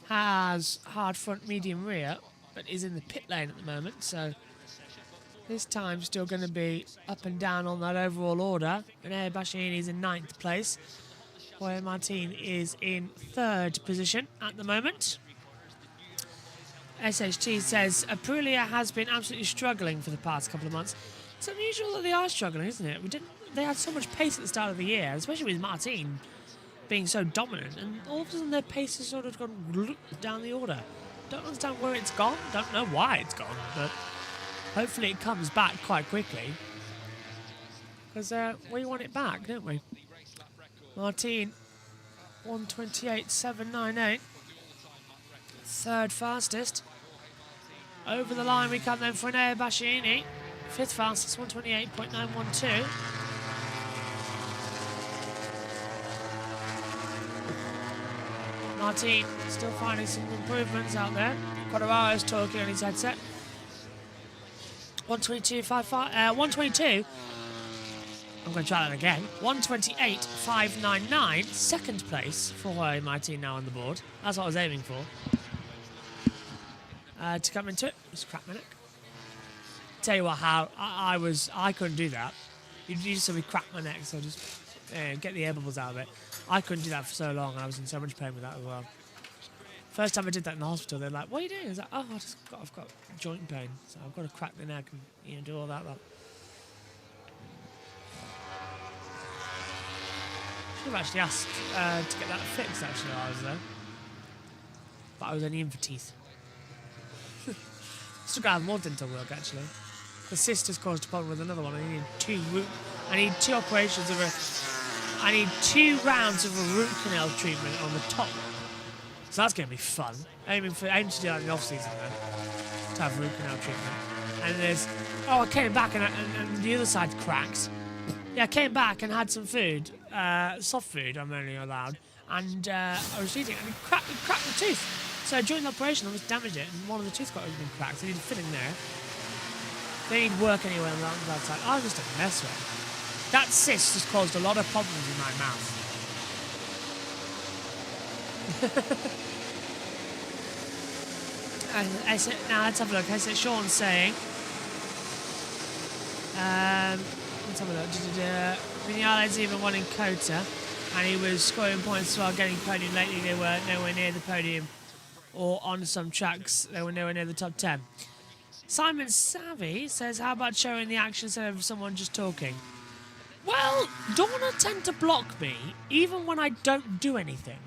S1: has hard front, medium rear, but is in the pit lane at the moment, so his time's still going to be up and down on that overall order. René Bastianini is in 9th place, while Martin is in 3rd position at the moment. SHT says Aprilia has been absolutely struggling for the past couple of months. It's unusual that they are struggling, isn't it? They had so much pace at the start of the year, especially with Martin being so dominant, and all of a sudden their pace has sort of gone down the order. Don't understand where it's gone, don't know why it's gone, but hopefully it comes back quite quickly, because we want it back, don't we? Martin, 128.798, 3rd fastest. Over the line we come then for René Bastianini, 5th fastest, 128.912. Martin still finding some improvements out there. Quartararo's talking on his headset. 122.5. I'm going to try that again. 128.599. 2nd place for Martin now on the board. That's what I was aiming for. To come into it, just crack my neck. Tell you what, how I couldn't do that. You just said we crack my neck, so just get the air bubbles out of it. I couldn't do that for so long, and I was in so much pain with that as well. First time I did that in the hospital, they're like, "What are you doing?" I was like, "Oh, I've got joint pain, so I've got to crack the neck and do all that." Should have actually asked to get that fixed. Actually, while I was there, but I was only in for teeth. Still got to have more dental work actually. The sister's caused a problem with another one. I need 2 operations of I need 2 rounds of a root canal treatment on the top. So that's going to be fun. Aiming to do that in the off-season then, to have root canal treatment. And there's, I came back and the other side cracked. Yeah, I came back and had some food, soft food I'm only allowed, and I was eating and it cracked the tooth. So during the operation I was damaged it and one of the tooth got been cracked, so I needed filling there. They need work anyway on that side. I was just a mess with it. That cyst has caused a lot of problems in my mouth. Now let's have a look. That's what Sean's saying. Let's have a look. Vinales even won in Kota, and he was scoring points as well, getting podium lately. They were nowhere near the podium, or on some tracks, they were nowhere near the top 10. Simon Savvy says, how about showing the action instead of someone just talking? Well, Dorna tend to block me, even when I don't do anything.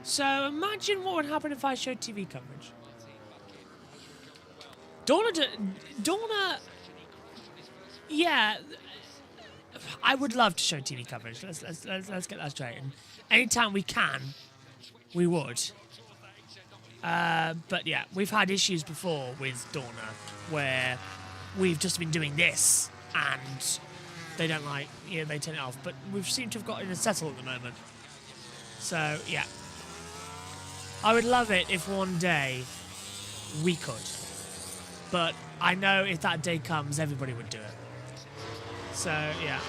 S1: So imagine what would happen if I showed TV coverage. Dorna, yeah, I would love to show TV coverage. Let's get that straight. And anytime we can, we would. But yeah, we've had issues before with Dorna where we've just been doing this and they don't like, they turn it off. But we've seemed to have gotten it settled at the moment. So yeah, I would love it if one day we could. But I know if that day comes, everybody would do it. So yeah,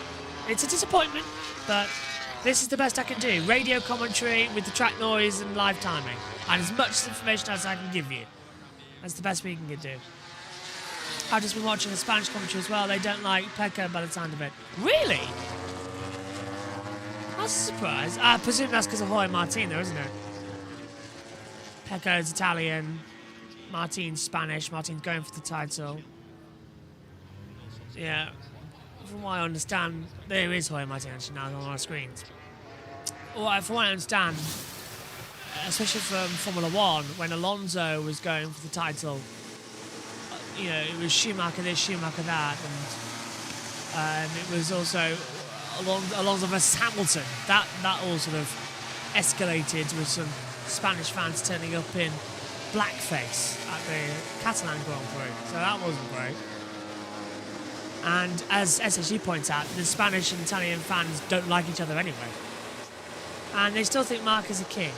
S1: it's a disappointment, but this is the best I can do. Radio commentary with the track noise and live timing. And as much information as I can give you. That's the best we can do. I've just been watching the Spanish commentary as well. They don't like Pecco by the sound of it. Really? That's a surprise. I presume that's because of Jorge Martin, though, isn't it? Pecco's Italian. Martin's Spanish. Martin's going for the title. Yeah. From what I understand, there is Jorge Martin actually now on our screens. Well, from what I understand, especially from Formula One, when Alonso was going for the title, it was Schumacher this, Schumacher that, and it was also Alonso versus Hamilton. That all sort of escalated with some Spanish fans turning up in blackface at the Catalan Grand Prix, so that wasn't great. And as SSG points out, the Spanish and Italian fans don't like each other anyway. And they still think Mark is a king.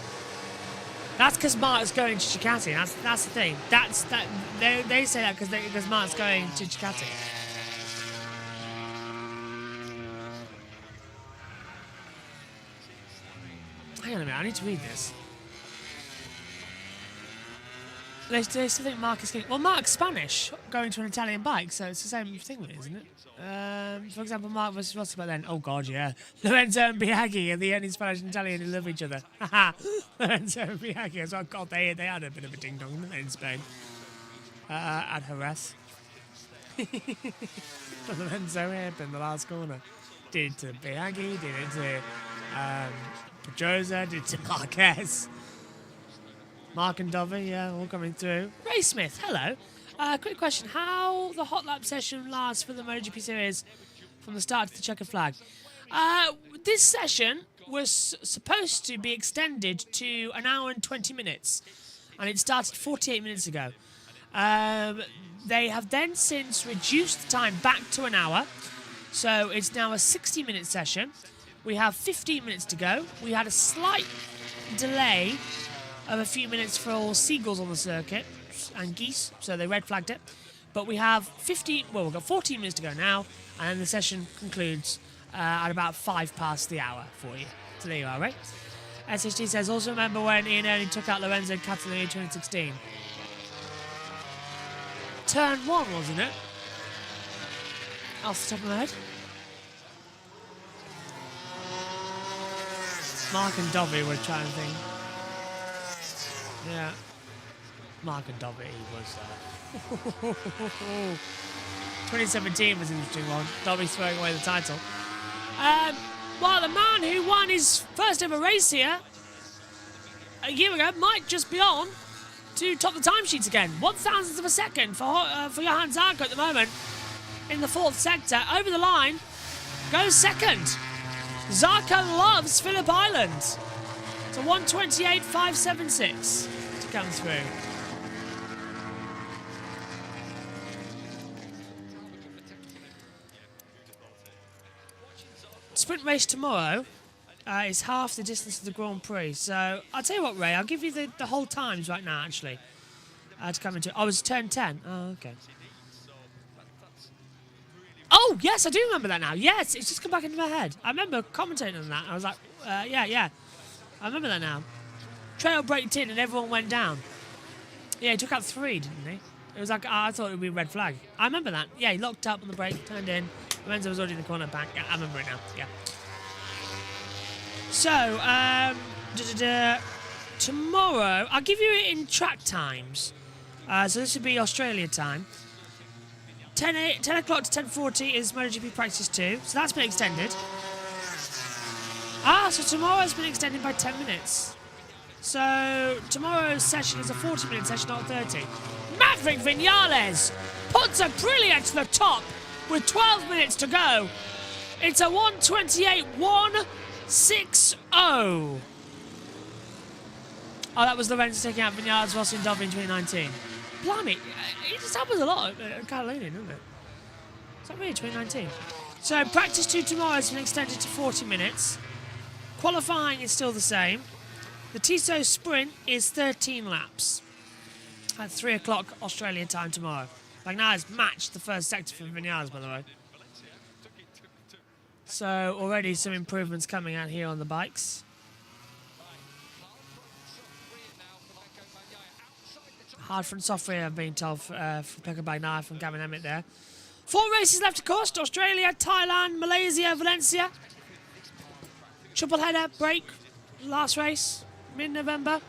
S1: That's because Mark's going to Ducati. That's the thing. They say that because Mark's going to Ducati. Hang on a minute, I need to read this. They still think Mark is king. Well, Mark's Spanish, going to an Italian bike, so it's the same thing with it, isn't it? For example, Mark versus Rossi back then. Oh, God, yeah. Lorenzo and Biaggi are the only Spanish and Italian who love each other. Haha. Lorenzo and Biaggi as well. God, they had a bit of a ding-dong, didn't they, in Spain? At Jerez. Lorenzo here in the last corner. Did it to Biaggi, did it to Pedrosa, did it to Marquez. Mark and Dovi, yeah, all coming through. Ray Smith, hello. Quick question. How the hot lap session lasts for the MotoGP series from the start to the checkered flag? This session was supposed to be extended to 1 hour and 20 minutes. And it started 48 minutes ago. They have then since reduced the time back to 1 hour. So it's now a 60-minute session. We have 15 minutes to go. We had a slight delay of a few minutes for all seagulls on the circuit and geese, so they red flagged it. But we have we've got 14 minutes to go now, and then the session concludes at about 5 past the hour for you. So there you are, right? SHD says, also remember when Ian Ernie took out Lorenzo in Catalonia 2016? Turn 1, wasn't it? Off the top of my head. Mark and Dobby were trying to think. Yeah. Mark and Dobby was 2017 was an interesting one. Dobby throwing away the title. Well, the man who won his first ever race here a year ago might just be on to top the timesheets again. 1,000th of a second for Johan Zarco at the moment in the 4th sector. Over the line, goes second. Zarco loves Phillip Island. It's a 1:28.576 to come through. Sprint race tomorrow is half the distance of the Grand Prix. So I'll tell you what, Ray, I'll give you the whole times right now, actually, to come into. Oh, it's turn 10. Oh, okay. Oh, yes, I do remember that now. Yes, it's just come back into my head. I remember commentating on that. I was like, yeah. I remember that now. Trail braked in and everyone went down. Yeah, he took out 3, didn't he? It was like, I thought it would be a red flag. I remember that. Yeah, he locked up on the brake, turned in. Lorenzo was already in the corner, back. Yeah, I remember it now. Yeah. So, tomorrow, I'll give you it in track times. So this would be Australia time. 10 o'clock to 10:40 is MotoGP practice 2. So that's been extended. So tomorrow's been extended by 10 minutes. So tomorrow's session is a 40-minute session, not 30. Maverick Vinales puts Aprilia to the top with 12 minutes to go. It's a 1:28.160. Oh, that was Lorenzo taking out Vinales, Rossi and Dovi in 2019. Blimey, it just happens a lot at Catalunya, doesn't it? Is that really 2019? So practice 2 tomorrow has been extended to 40 minutes. Qualifying is still the same. The Tissot sprint is 13 laps at 3 o'clock Australia time tomorrow. Bagnaia's matched the first sector for Vinales, by the way. So already some improvements coming out here on the bikes. Hard front soft rear, I've been told, for Pecco Bagnaia from Gavin Emmett there. 4 races left, of course. Australia, Thailand, Malaysia, Valencia. Triple header, break, last race, mid-November.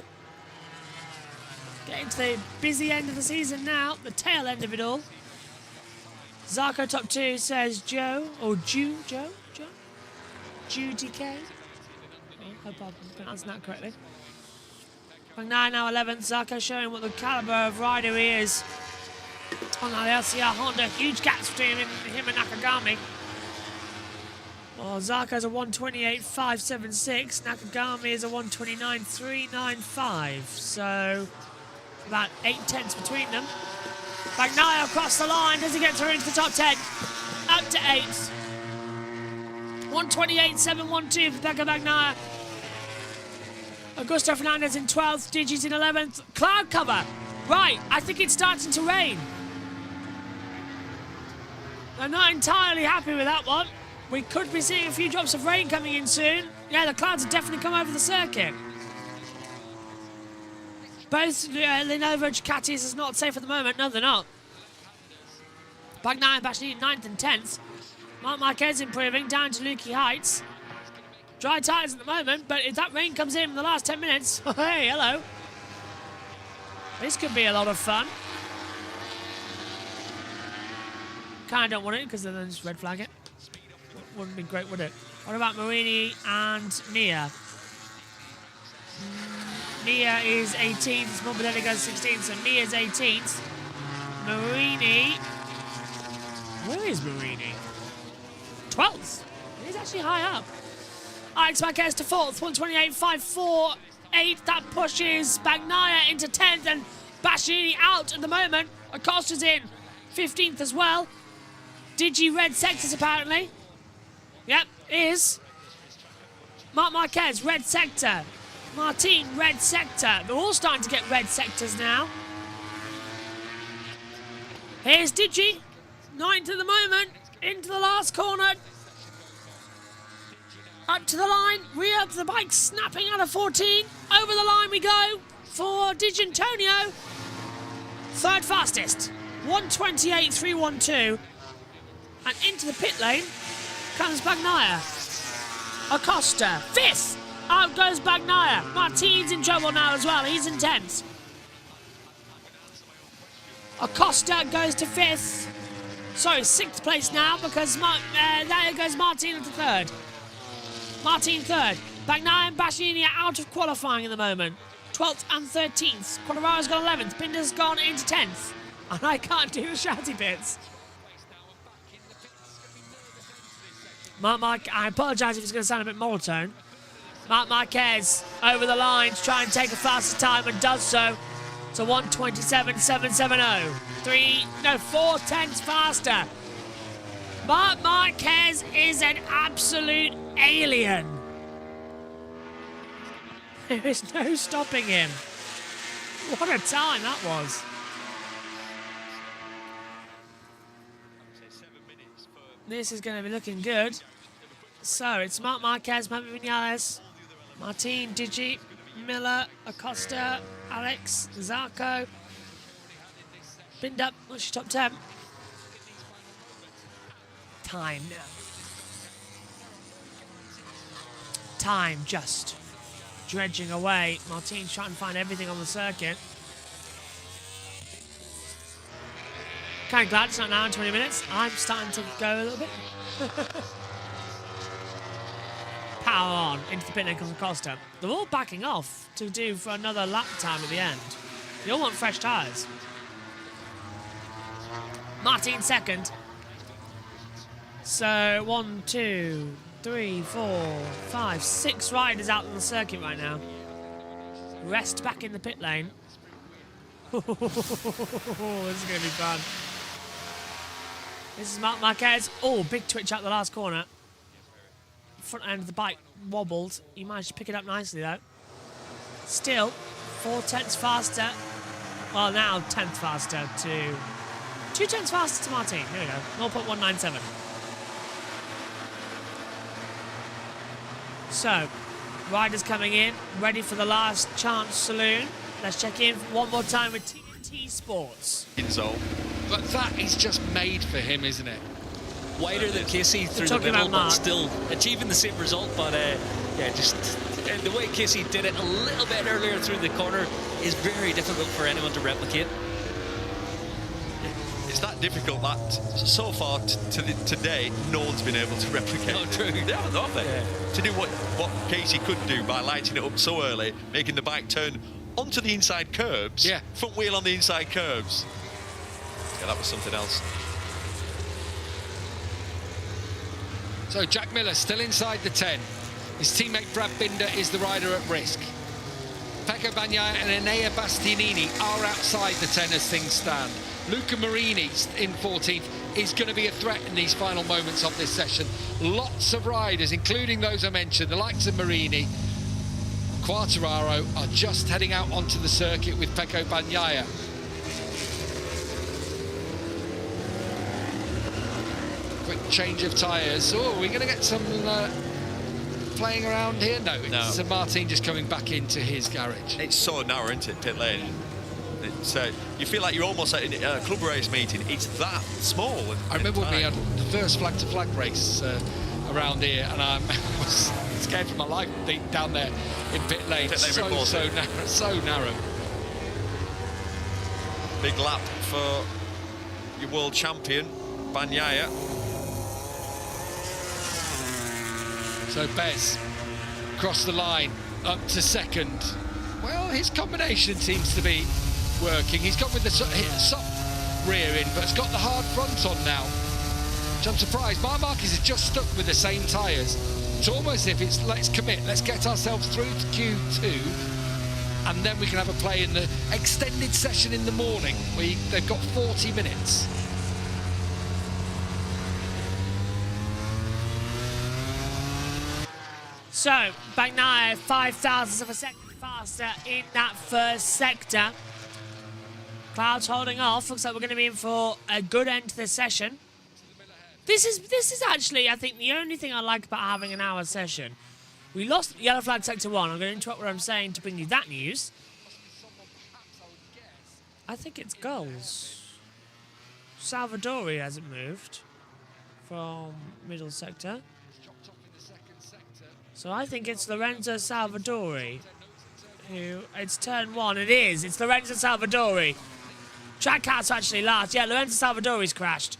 S1: Getting to the busy end of the season now, the tail end of it all. Zarco top 2 says Joe, or Joe DK. I hope I'm pronouncing that correctly. Bagnaia now 11th, Zarco showing what the calibre of rider he is. On the LCR Honda, huge gaps between him and Nakagami. Well, Zarco's a 1:28.576. Nakagami is a 1:29.395. So about 8 tenths between them. Bagnaia across the line. Does he get through into the top 10? Up to 8th. 1:28.712 for Pecco Bagnaia. Augusto Fernandez in 12th. Digi's in 11th. Cloud cover. Right, I think it's starting to rain. I'm not entirely happy with that one. We could be seeing a few drops of rain coming in soon. Yeah, the clouds have definitely come over the circuit. Both Lenovo and Ducatis is not safe at the moment. No, they're not. Bagnaia and Bastianini 9th and 10th. Marc Marquez improving down to Lukey Heights. Dry tyres at the moment, but if that rain comes in the last 10 minutes, hey, hello. This could be a lot of fun. Kind of don't want it because then just red flag it. Wouldn't be great, would it? What about Marini and Nia? Nia is 18th, Morbidelli goes 16th, so Nia's 18th. Marini. Where is Marini? 12th. He's actually high up. Alex Marquez to 4th, 1:28.548. That pushes Bagnaia into 10th and Bastianini out at the moment. Acosta's in 15th as well. Digi red sectors apparently. Yep, is. Marc Marquez, red sector. Martin, red sector. They're all starting to get red sectors now. Here's Digi, 9th at the moment, into the last corner. Up to the line, rear of the bike snapping out of 14. Over the line we go for Digi Antonio. 3rd fastest, 1:28.312. And into the pit lane comes Bagnaia. Acosta, 5th. Out goes Bagnaia. Martin's in trouble now as well. He's in 10th. Acosta goes to 5th. Sorry, 6th place now because there goes Martin into 3rd. Martin 3rd. Bagnaia and Bastianini are out of qualifying at the moment. 12th and 13th. Quadraro's gone 11th. Binder's gone into 10th. And I can't do the shouty bits. I apologise if it's going to sound a bit monotone. Marc Marquez over the line to try and take a faster time and does so. It's a 1:27.770. 4 tenths faster. Marc Marquez is an absolute alien. There is no stopping him. What a time that was. This is going to be looking good. So it's Marc Marquez, Maverick Vinales, Martin, Digi, Miller, Acosta, Alex, Zarco, Binned up. What's your top 10? Time now. Time just dredging away. Martin's trying to find everything on the circuit. Kind of glad it's not an hour and 20 minutes. I'm starting to go a little bit. Power on into the pit lane comes Costa. They're all backing off to do for another lap time at the end. You all want fresh tyres. Martin second. So 1, 2, 3, 4, 5, 6 riders out on the circuit right now. Rest back in the pit lane. This is going to be fun. This is Marc Marquez. Oh, big twitch out the last corner. Front end of the bike wobbled. He managed to pick it up nicely though. Still, 4/10 faster. Well, now 10th faster to... 2/10 faster to Martin. There we go. 0.197. So, riders coming in, ready for the last chance saloon. Let's check in one more time with TNT Sports.
S4: In zone.
S3: But that is just made for him, isn't it?
S2: Wider than Casey through the
S1: talking
S2: middle,
S1: about
S2: but
S1: Mark.
S2: still achieving the same result. But yeah, just the way Casey did it a little bit earlier through the corner is very difficult for anyone to replicate.
S4: It's that difficult that so far today no one's been able to replicate.
S2: Oh, true.
S4: They haven't, have they?
S2: Yeah.
S4: To do what Casey could do by lighting it up so early, making the bike turn onto the inside curbs.
S3: Yeah.
S4: Front wheel on the inside curbs. Yeah, that was something else.
S3: So Jack Miller still inside the 10. His teammate Brad Binder is the rider at risk. Pecco Bagnaia and Enea Bastianini are outside the 10 as things stand. Luca Marini in 14th is going to be a threat in these final moments of this session. Lots of riders, including those I mentioned, the likes of Marini, Quartararo, are just heading out onto the circuit with Pecco Bagnaia. Quick change of tyres. Oh, are we going to get some playing around here? No, it's Martin just coming back into his garage.
S4: It's so narrow, isn't it, pit lane? It's, you feel like you're almost at a club race meeting. It's that small.
S3: I remember when we had the first flag-to-flag race around here, and I was scared for my life down there in pit lane. So narrow.
S4: Big lap for your world champion, Bagnaia.
S3: So Bez, across the line, up to second. Well, his combination seems to be working. He's got with the soft rear end, but it's got the hard front on now. Which I'm surprised. Marc Marquez is just stuck with the same tyres. It's almost as if it's let's commit, let's get ourselves through to Q2, and then we can have a play in the extended session in the morning. They've got 40 minutes.
S1: So, Bagnaia 0.005 of a second faster in that first sector. Clouds holding off. Looks like we're going to be in for a good end to the session. This is actually, I think, the only thing I like about having an hour session. We lost yellow flag sector 1. I'm going to interrupt what I'm saying to bring you that news. I think it's goals. Salvadori hasn't moved from middle sector. So I think it's Lorenzo Salvadori. It's turn 1. It is. It's Lorenzo Salvadori. Trackhouse actually last. Yeah, Lorenzo Salvadori's crashed.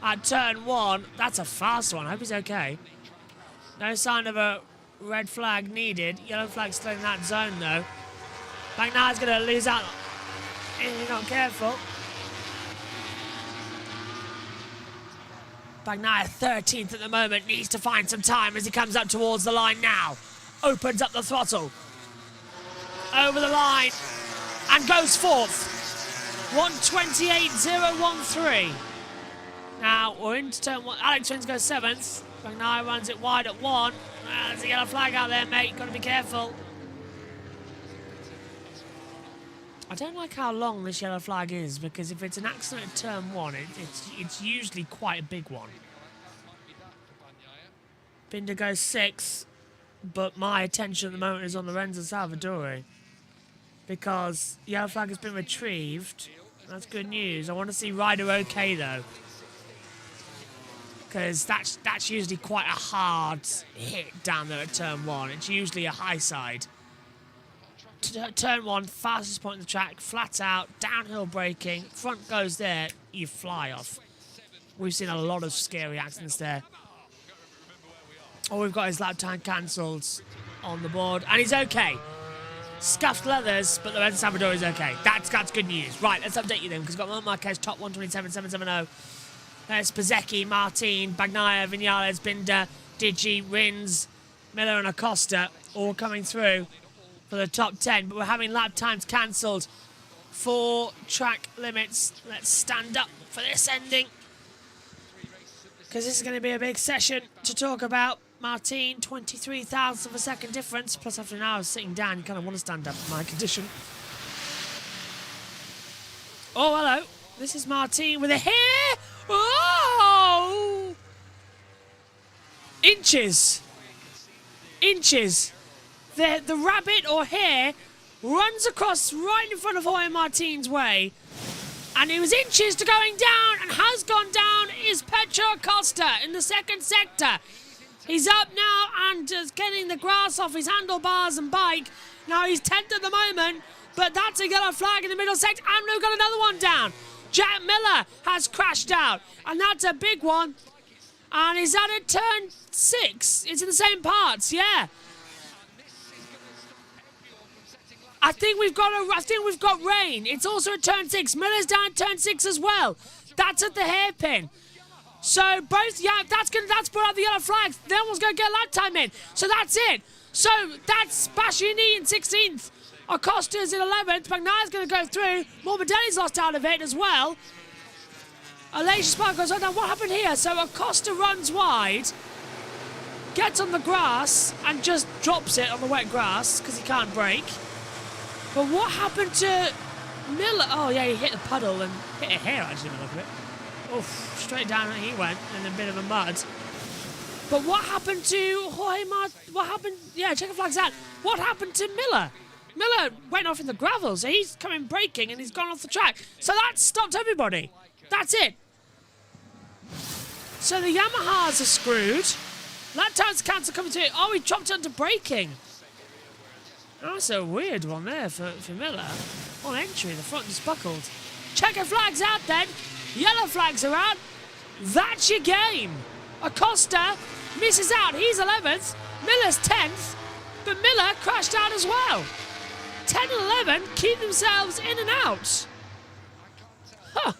S1: At turn 1. That's a fast one. I hope he's okay. No sign of a red flag needed. Yellow flag still in that zone though. Bagnaia's going to lose out if he's not careful. Bagnaia 13th at the moment, needs to find some time as he comes up towards the line now. Opens up the throttle. Over the line. And goes 4th. 1:28.013. Now, we're into turn 1. Alex Rins goes 7th. Bagnaia runs it wide at 1. There's a yellow flag out there, mate. Got to be careful. I don't like how long this yellow flag is, because if it's an accident at turn 1, it's usually quite a big one. Binder goes 6th, but my attention at the moment is on Lorenzo Salvadori, because yellow flag has been retrieved. That's good news. I want to see Ryder okay, though. Because that's usually quite a hard hit down there at turn 1. It's usually a high side. Turn 1, fastest point in the track, flat out, downhill braking, front goes there, you fly off. We've seen a lot of scary accidents there. Oh, we've got his lap time cancelled on the board, and he's okay. Scuffed leathers, but Lorenzo Salvador is okay. That's good news. Right, let's update you then, because we've got Marc Marquez, top 127.770. There's Bezecchi, Martin, Bagnaia, Vinales, Binder, Digi, Rins, Miller and Acosta all coming through for the top 10, but we're having lap times cancelled for track limits. Let's stand up for this ending, because this is going to be a big session to talk about. Martin, 23 thousandths of a second difference, plus after an hour of sitting down, you kind of want to stand up in my condition. Oh, hello. This is Martin with a hair. Oh! Inches. The rabbit or hare runs across right in front of Jorge Martin's way. And it was inches to going down, and has gone down is Pedro Acosta in the second sector. He's up now and is getting the grass off his handlebars and bike. Now he's 10th at the moment, but that's a yellow flag in the middle sector, and we've got another one down. Jack Miller has crashed out, and that's a big one. And is that at turn 6? It's in the same parts, yeah. I think we've got rain. It's also at turn 6. Miller's down at turn 6 as well. That's at the hairpin. So both, yeah, that's brought up the yellow flags. The other one's going to get a lap time in. So that's it. So that's Bastianini in 16th. Acosta's in 11th. Bagnaia's going to go through. Morbidelli's lost out of it as well. Aleix Espargaro goes on. Now what happened here? So Acosta runs wide, gets on the grass and just drops it on the wet grass because he can't brake. But what happened to Miller? Oh yeah, he hit the puddle and hit a hair actually. Look at it. Oof, straight down he went in a bit of a mud. But what happened to Jorge Martin? What happened? Yeah, checker flags out. What happened to Miller? Miller went off in the gravel, so he's coming braking and he's gone off the track. So that stopped everybody. That's it. So the Yamahas are screwed. Lap times cancel coming to it. Oh, he dropped onto braking. Oh, that's a weird one there for Miller. On entry, the front is buckled. Checker flags out then. Yellow flags are out. That's your game. Acosta misses out. He's 11th. Miller's 10th. But Miller crashed out as well. 10 and 11 keep themselves in and out. Huh.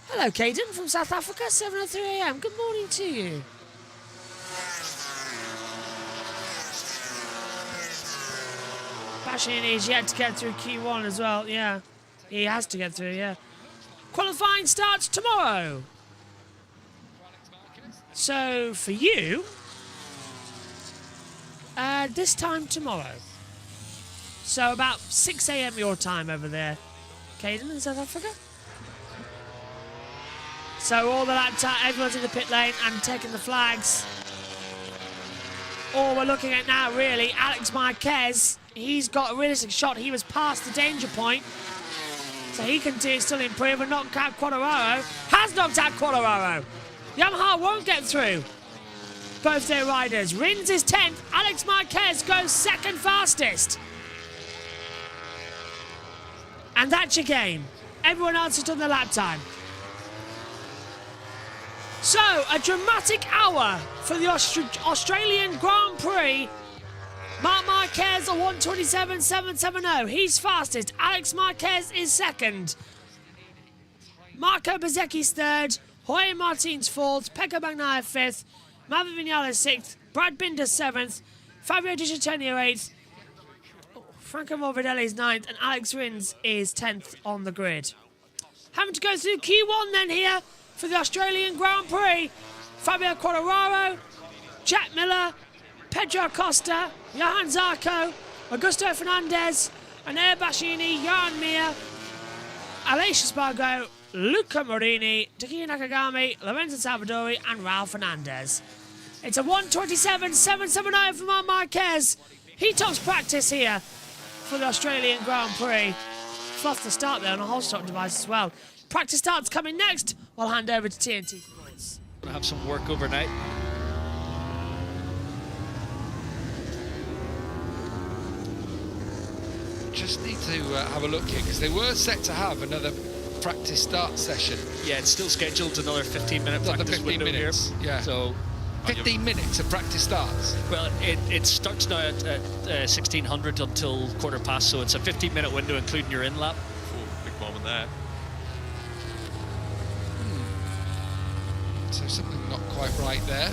S1: Hello, Caden from South Africa, 7:03 AM. Good morning to you. Bastianini's yet to get through Q1 as well. Yeah, he has to get through, yeah. Qualifying starts tomorrow. So, for you, this time tomorrow. So, about 6 AM your time over there, Caden in South Africa. So, all the lap time, everyone's in the pit lane and taking the flags. All we're looking at now, really, Alex Marquez. He's got a realistic shot. He was past the danger point. So he can still improve and knock out Quartararo. Has knocked out Quartararo. Yamaha won't get through both their riders. Rins is 10th. Alex Marquez goes second fastest. And that's your game. Everyone else has done the lap time. So, a dramatic hour for the Australian Grand Prix. Marc Marquez, a 1:27.770. He's fastest. Alex Marquez is second. Marco Bezecchi's third. Jorge Martin's fourth. Pecco Bagnaia fifth. Maverick Vinales sixth. Brad Binder seventh. Fabio Di Giannantonio eighth. Franco Morbidelli's ninth. And Alex Rins is 10th on the grid. Having to go through Q1 then here for the Australian Grand Prix. Fabio Quartararo, Jack Miller, Pedro Acosta, Johan Zarco, Augusto Fernandez, Anair Bastianini, Johan Mir, Aleix Espargaro, Luca Marini, Takeya Nakagami, Lorenzo Salvadori, and Raul Fernandez. It's a 1:27.770 for Marc Marquez. He tops practice here for the Australian Grand Prix. fluff the start there on a whole stock device as well. Practice start's coming next. I'll hand over to TNT.
S2: Gonna have some work overnight.
S3: Just need to have a look here, because they were set to have another practice start session.
S2: Yeah, it's still scheduled another 15-minute practice
S3: 15
S2: window
S3: minutes,
S2: here.
S3: yeah.
S2: So
S3: 15 minutes of practice starts.
S2: Well, it starts now at 1600 until quarter past, so it's a 15-minute window, including your in-lap.
S4: Big moment there.
S3: So something not quite right there.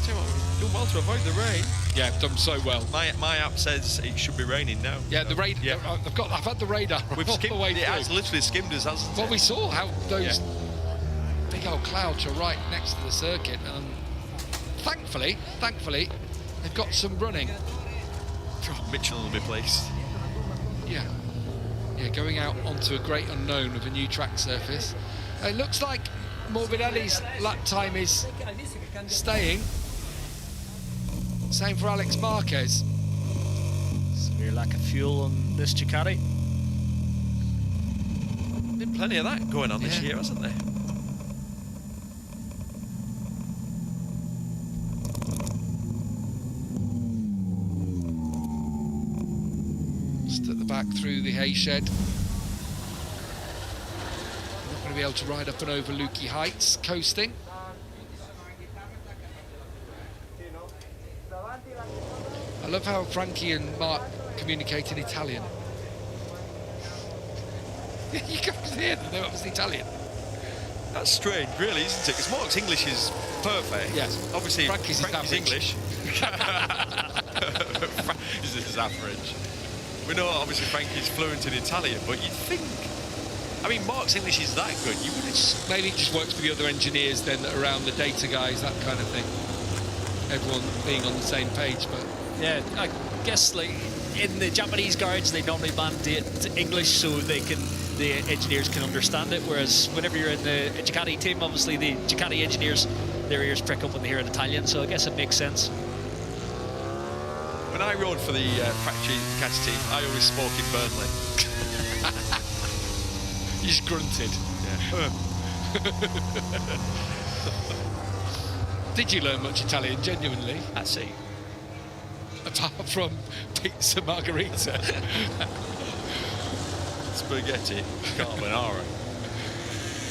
S4: Tell you what, we've done well to avoid the rain.
S3: Yeah, done so well.
S4: My app says it should be raining now.
S3: Yeah, the radar.
S4: Yeah.
S3: I've had the radar
S4: We've
S3: all
S4: skimmed,
S3: the way
S4: it
S3: through.
S4: has literally skimmed us, hasn't it?
S3: Well, we saw how those big old clouds are right next to the circuit, and thankfully, they've got some running.
S4: Oh, Mitchell will be placed.
S3: Yeah, going out onto a great unknown of a new track surface. It looks like Morbidelli's lap time is staying. Same for Alex Marquez.
S2: Severe lack of fuel on this Ducati.
S4: Been plenty of that going on this year, hasn't there?
S3: Just at the back through the hay shed. Not going to be able to ride up and over Lukey Heights, coasting. I love how Frankie and Mark communicate in Italian. You can hear them, they're obviously Italian.
S4: That's strange, really, isn't it? Because Mark's English is perfect.
S3: Yes.
S4: Obviously,
S3: Frankie's
S4: English. is average. We know, obviously, Frankie's fluent in Italian, but you'd think... I mean, Mark's English is that good. You wouldn't...
S3: Maybe it just works for the other engineers then that are around, the data guys, that kind of thing. Everyone being on the same page, but...
S2: Yeah, I guess like in the Japanese garage they normally mandate English so the engineers can understand it, whereas whenever you're in the Ducati team, obviously the Ducati engineers, their ears prick up when they hear an Italian, so I guess it makes sense.
S4: When I rode for the factory Ducati team, I always spoke in Burnley.
S3: You just grunted.
S4: Yeah.
S3: Did you learn much Italian, genuinely?
S4: I see.
S3: Apart from pizza margherita.
S4: Spaghetti, carbonara.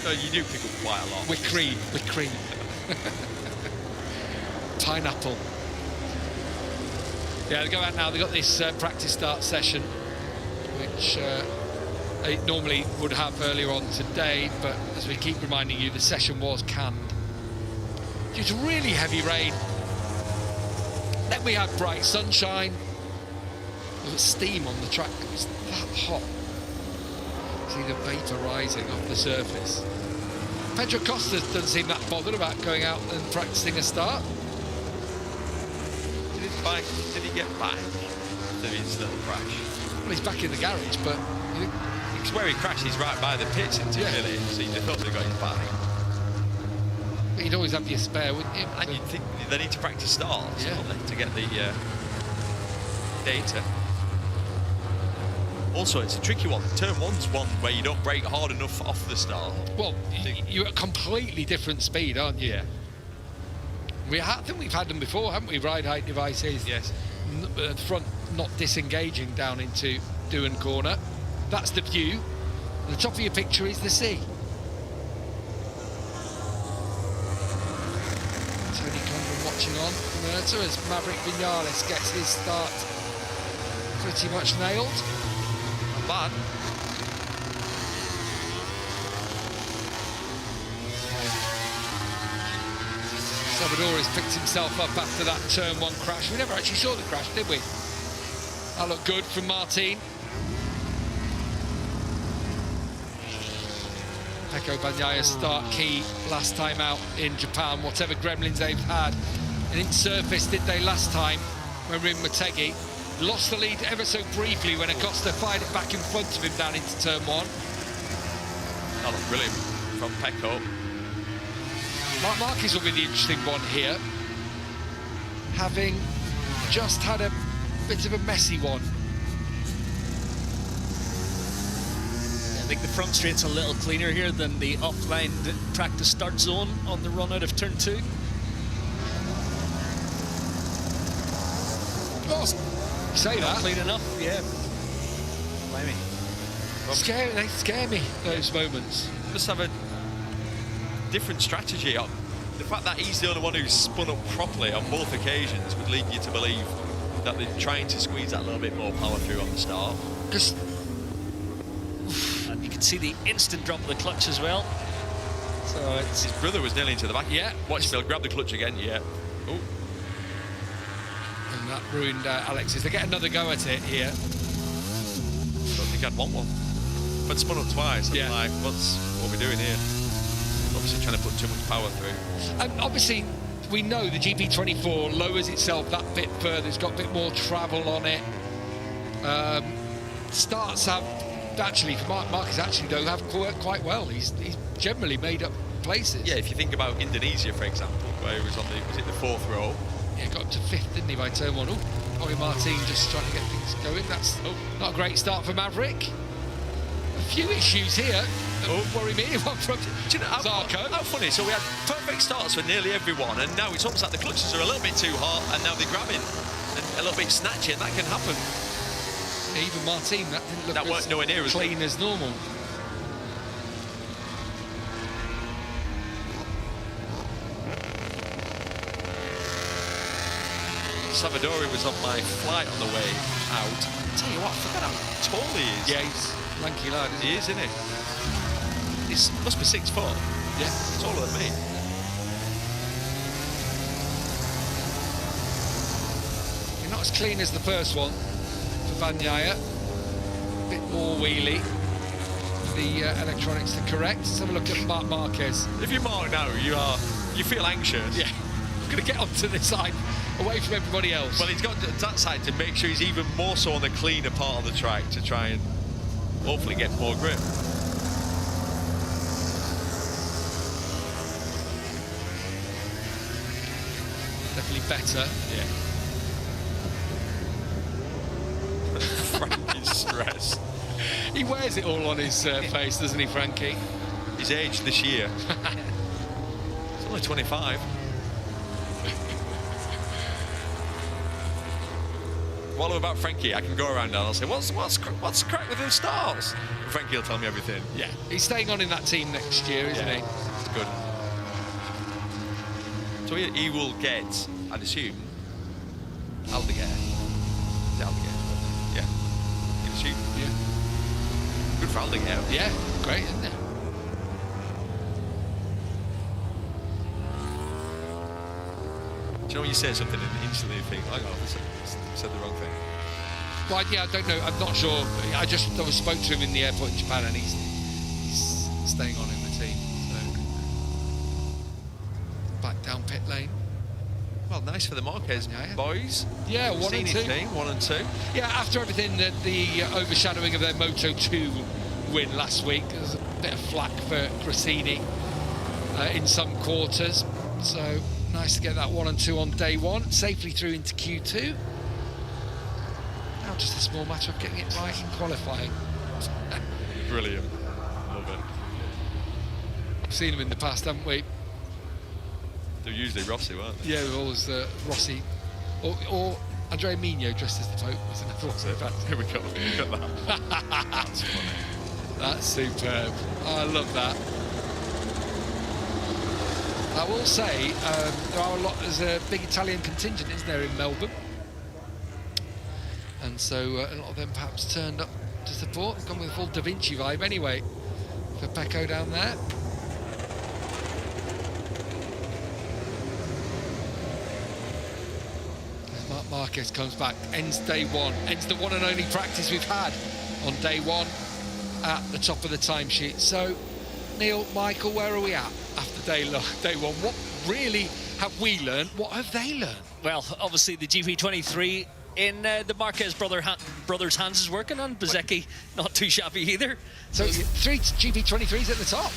S4: No, you do pick up quite a lot.
S3: With cream. Pineapple. Yeah, they go out now. They've got this practice start session, which they normally would have earlier on today, but as we keep reminding you, the session was canned due to really heavy rain. Then we had bright sunshine. There was steam on the track. It was that hot. See the vapour rising off the surface. Pedro Costa doesn't seem that bothered about going out and practicing a start.
S4: Did he get back after the incidental crash?
S3: Well, he's back in the garage, but...
S4: Because where he crashed, he's right by the pits, isn't he, really? So you'd have thought they got his back.
S3: You'd always have your spare, wouldn't you?
S4: And you'd think they need to practice starts, don't they, to get the data. Also, it's a tricky one. Turn one's one where you don't brake hard enough off the start.
S3: Well, you're at a completely different speed, aren't you?
S4: Yeah.
S3: I think we've had them before, haven't we? Ride height devices.
S4: Yes.
S3: The front not disengaging down into Doohan Corner. That's the view. The top of your picture is the sea. Tony Condon watching on. Merta as Maverick Vinales gets his start pretty much nailed.
S4: Not bad.
S3: Salvador has picked himself up after that turn one crash. We never actually saw the crash, did we? That looked good from Martin. Pecco Bagnaya's start key last time out in Japan, whatever gremlins they've had. And in surface did they last time when we were in Motegi. Lost the lead ever so briefly when Acosta fired it back in front of him down into turn one.
S4: That looked brilliant from Pecco.
S3: Mark Marquez will be the interesting one here. Having just had a bit of a messy one.
S2: I think the front straight's a little cleaner here than the offline practice start zone on the run out of turn 2.
S3: Oh, say that.
S2: Clean enough, yeah. Blimey.
S3: They scare me, those moments.
S4: Just have a different strategy on. The fact that he's the only one who's spun up properly on both occasions would lead you to believe that they're trying to squeeze that little bit more power through on the start.
S2: And you can see the instant drop of the clutch as well. So it's...
S4: His brother was nearly into the back.
S3: Yeah.
S4: Watch Phil grab the clutch again, yeah. Oh.
S3: And that ruined Alex's. They get another go at it here.
S4: Don't think I'd want one. But spun up twice. I'm like, what are we doing here? Obviously trying to put too much power through.
S3: And obviously, we know the GP24 lowers itself that bit further. It's got a bit more travel on it. Starts have actually, for Marcus actually though, have worked quite well. He's generally made up places.
S4: Yeah, if you think about Indonesia, for example, where he was on the 4th row.
S3: Yeah, got up to 5th, didn't he, by turn 1. Oh, Jorge Martin just trying to get things going. That's not a great start for Maverick. A few issues here that worry me. One from Zarco.
S4: How funny. So we had perfect starts for nearly everyone, and now it's almost like the clutches are a little bit too hot, and now they're grabbing and a little bit snatchy, and that can happen.
S3: Even Martin, that didn't look
S4: weren't nowhere near as
S3: clean as normal.
S4: Salvadori was on my flight on the way out. I tell you what, I forgot how tall he is.
S3: Yeah, he's a lanky lad, isn't he?
S4: He is, isn't he? He must be 6 foot.
S3: Yeah.
S4: Taller than me.
S3: You're not as clean as the first one for Bagnaia. A bit more wheelie. The electronics to correct. Let's have a look at Marc Marquez.
S4: If you're Mark now, you feel anxious.
S3: Yeah. I'm going to get onto this side, away from everybody else.
S4: Well, he's got that side to make sure he's even more so on the cleaner part of the track to try and hopefully get more grip.
S3: Definitely better.
S4: Yeah. Frankie's stressed.
S3: He wears it all on his face, doesn't he, Frankie?
S4: He's aged this year. He's only 25. While I'm about Frankie, I can go around and I'll say, what's crack with the stars? And Frankie will tell me everything.
S3: Yeah. He's staying on in that team next year, isn't he?
S4: It's good. So he will get, I'd assume, Aldeguer. Is it Aldeguer? Yeah. You'd assume.
S3: Yeah.
S4: Good for Aldeguer.
S3: Yeah, great, isn't it?
S4: Do you know when you say something and instantly you think, hang on, I said the wrong thing?
S3: Well, yeah, I don't know. I'm not sure. I spoke to him in the airport in Japan, and he's staying on in the team. So back down pit lane.
S4: Well, nice for the Marquez boys.
S3: Yeah, 1 and 2.
S4: 1 and 2.
S3: Yeah, after everything, the overshadowing of their Moto2 win last week, there's a bit of flack for Cressini in some quarters. So nice to get that 1 and 2 on day 1, safely through into Q2. Now just a small matter of getting it right in qualifying.
S4: Brilliant. Love it.
S3: We've seen them in the past, haven't we?
S4: They're usually Rossi, weren't they?
S3: Yeah, we've always Rossi or Andrea Migno dressed as the Pope was another one.
S4: Here we go. Look at that. That's funny.
S3: That's superb. I love that. I will say there's a big Italian contingent, isn't there, in Melbourne? And so a lot of them perhaps turned up to support. Gone with a full Da Vinci vibe anyway for Pecco down there. As Marc Marquez comes back, ends day 1, ends the one and only practice we've had on day 1 at the top of the timesheet. So, Neil, Michael, where are we at after day 1? What really have we learned? What have they learned?
S2: Well, obviously the GP23 in the Marquez brothers' hands is working, and Bezzecchi not too shabby either.
S3: So 3 GP23s at the top.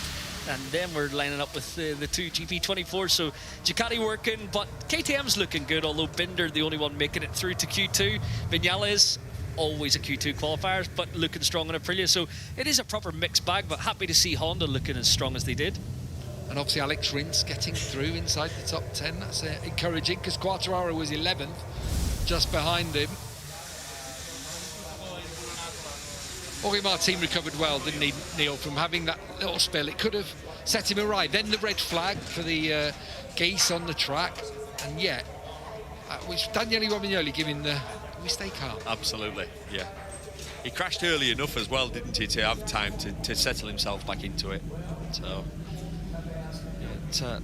S2: And then we're lining up with the two GP24. So Ducati working, but KTM's looking good, although Binder, the only one making it through to Q2. Vinales, always a Q2 qualifier, but looking strong in Aprilia. So it is a proper mixed bag, but happy to see Honda looking as strong as they did.
S3: And obviously Alex Rins getting through inside the top 10. That's encouraging, because Quartararo was 11th, just behind him. Jorge Martin recovered well, didn't he, Neil, from having that little spill. It could have set him awry. Then the red flag for the geese on the track. And yet, which Daniele Romagnoli giving the mistake out.
S4: Absolutely, yeah. He crashed early enough as well, didn't he, to have time to settle himself back into it. So,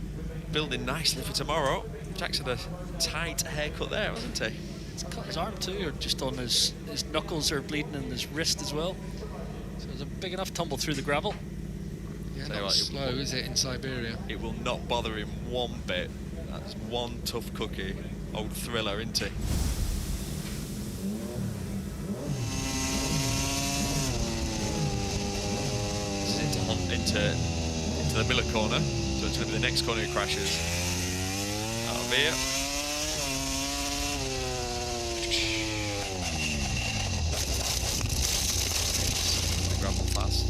S4: building nicely for tomorrow. Jack's had a tight haircut there, hasn't he?
S2: He's cut his arm too, or just on his knuckles are bleeding and his wrist as well. So there's a big enough tumble through the gravel.
S3: Yeah, not slow, is it, in Siberia?
S4: It will not bother him one bit. That's one tough cookie. Old Thriller, isn't he? Into the Miller corner, so it's going to be the next corner he crashes. Over here. The gravel fast.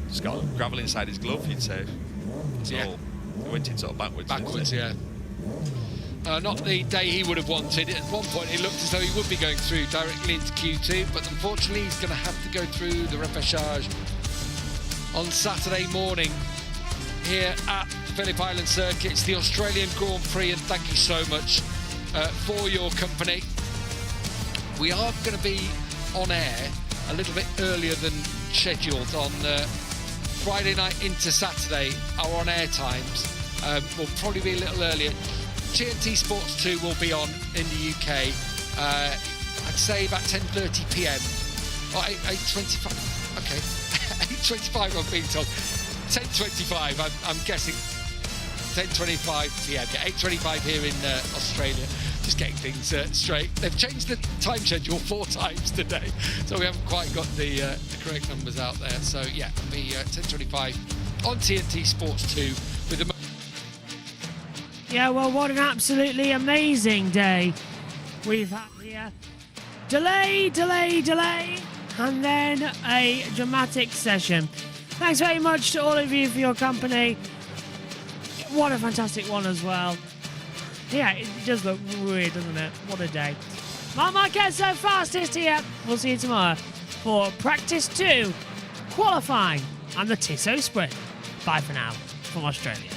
S4: He's got gravel inside his glove, you'd say. So
S3: yeah.
S4: He went in sort of backwards.
S3: Backwards, yeah. Not the day he would have wanted. At one point it looked as though he would be going through directly into Q2, but unfortunately he's going to have to go through the repechage on Saturday morning here at the Phillip Island Circuit. It's the Australian Grand Prix, and thank you so much for your company. We are going to be on air a little bit earlier than scheduled on Friday night into Saturday. Our on-air times will probably be a little earlier. TNT Sports 2 will be on in the UK, I'd say about 10:30 p.m. or 8:25. Okay, 8:25 I'm being told. 10:25, I'm guessing. 10:25 p.m. Yeah, 8:25 here in Australia. Just getting things straight. They've changed the time schedule 4 times today, so we haven't quite got the correct numbers out there. So yeah, it'll be 10:25 on TNT Sports 2 with the.
S1: Yeah, well, what an absolutely amazing day we've had here. Delay, and then a dramatic session. Thanks very much to all of you for your company. What a fantastic one as well. Yeah, it does look weird, doesn't it? What a day. Mark Marquez, so fastest here. We'll see you tomorrow for practice 2, qualifying, and the Tissot Sprint. Bye for now from Australia.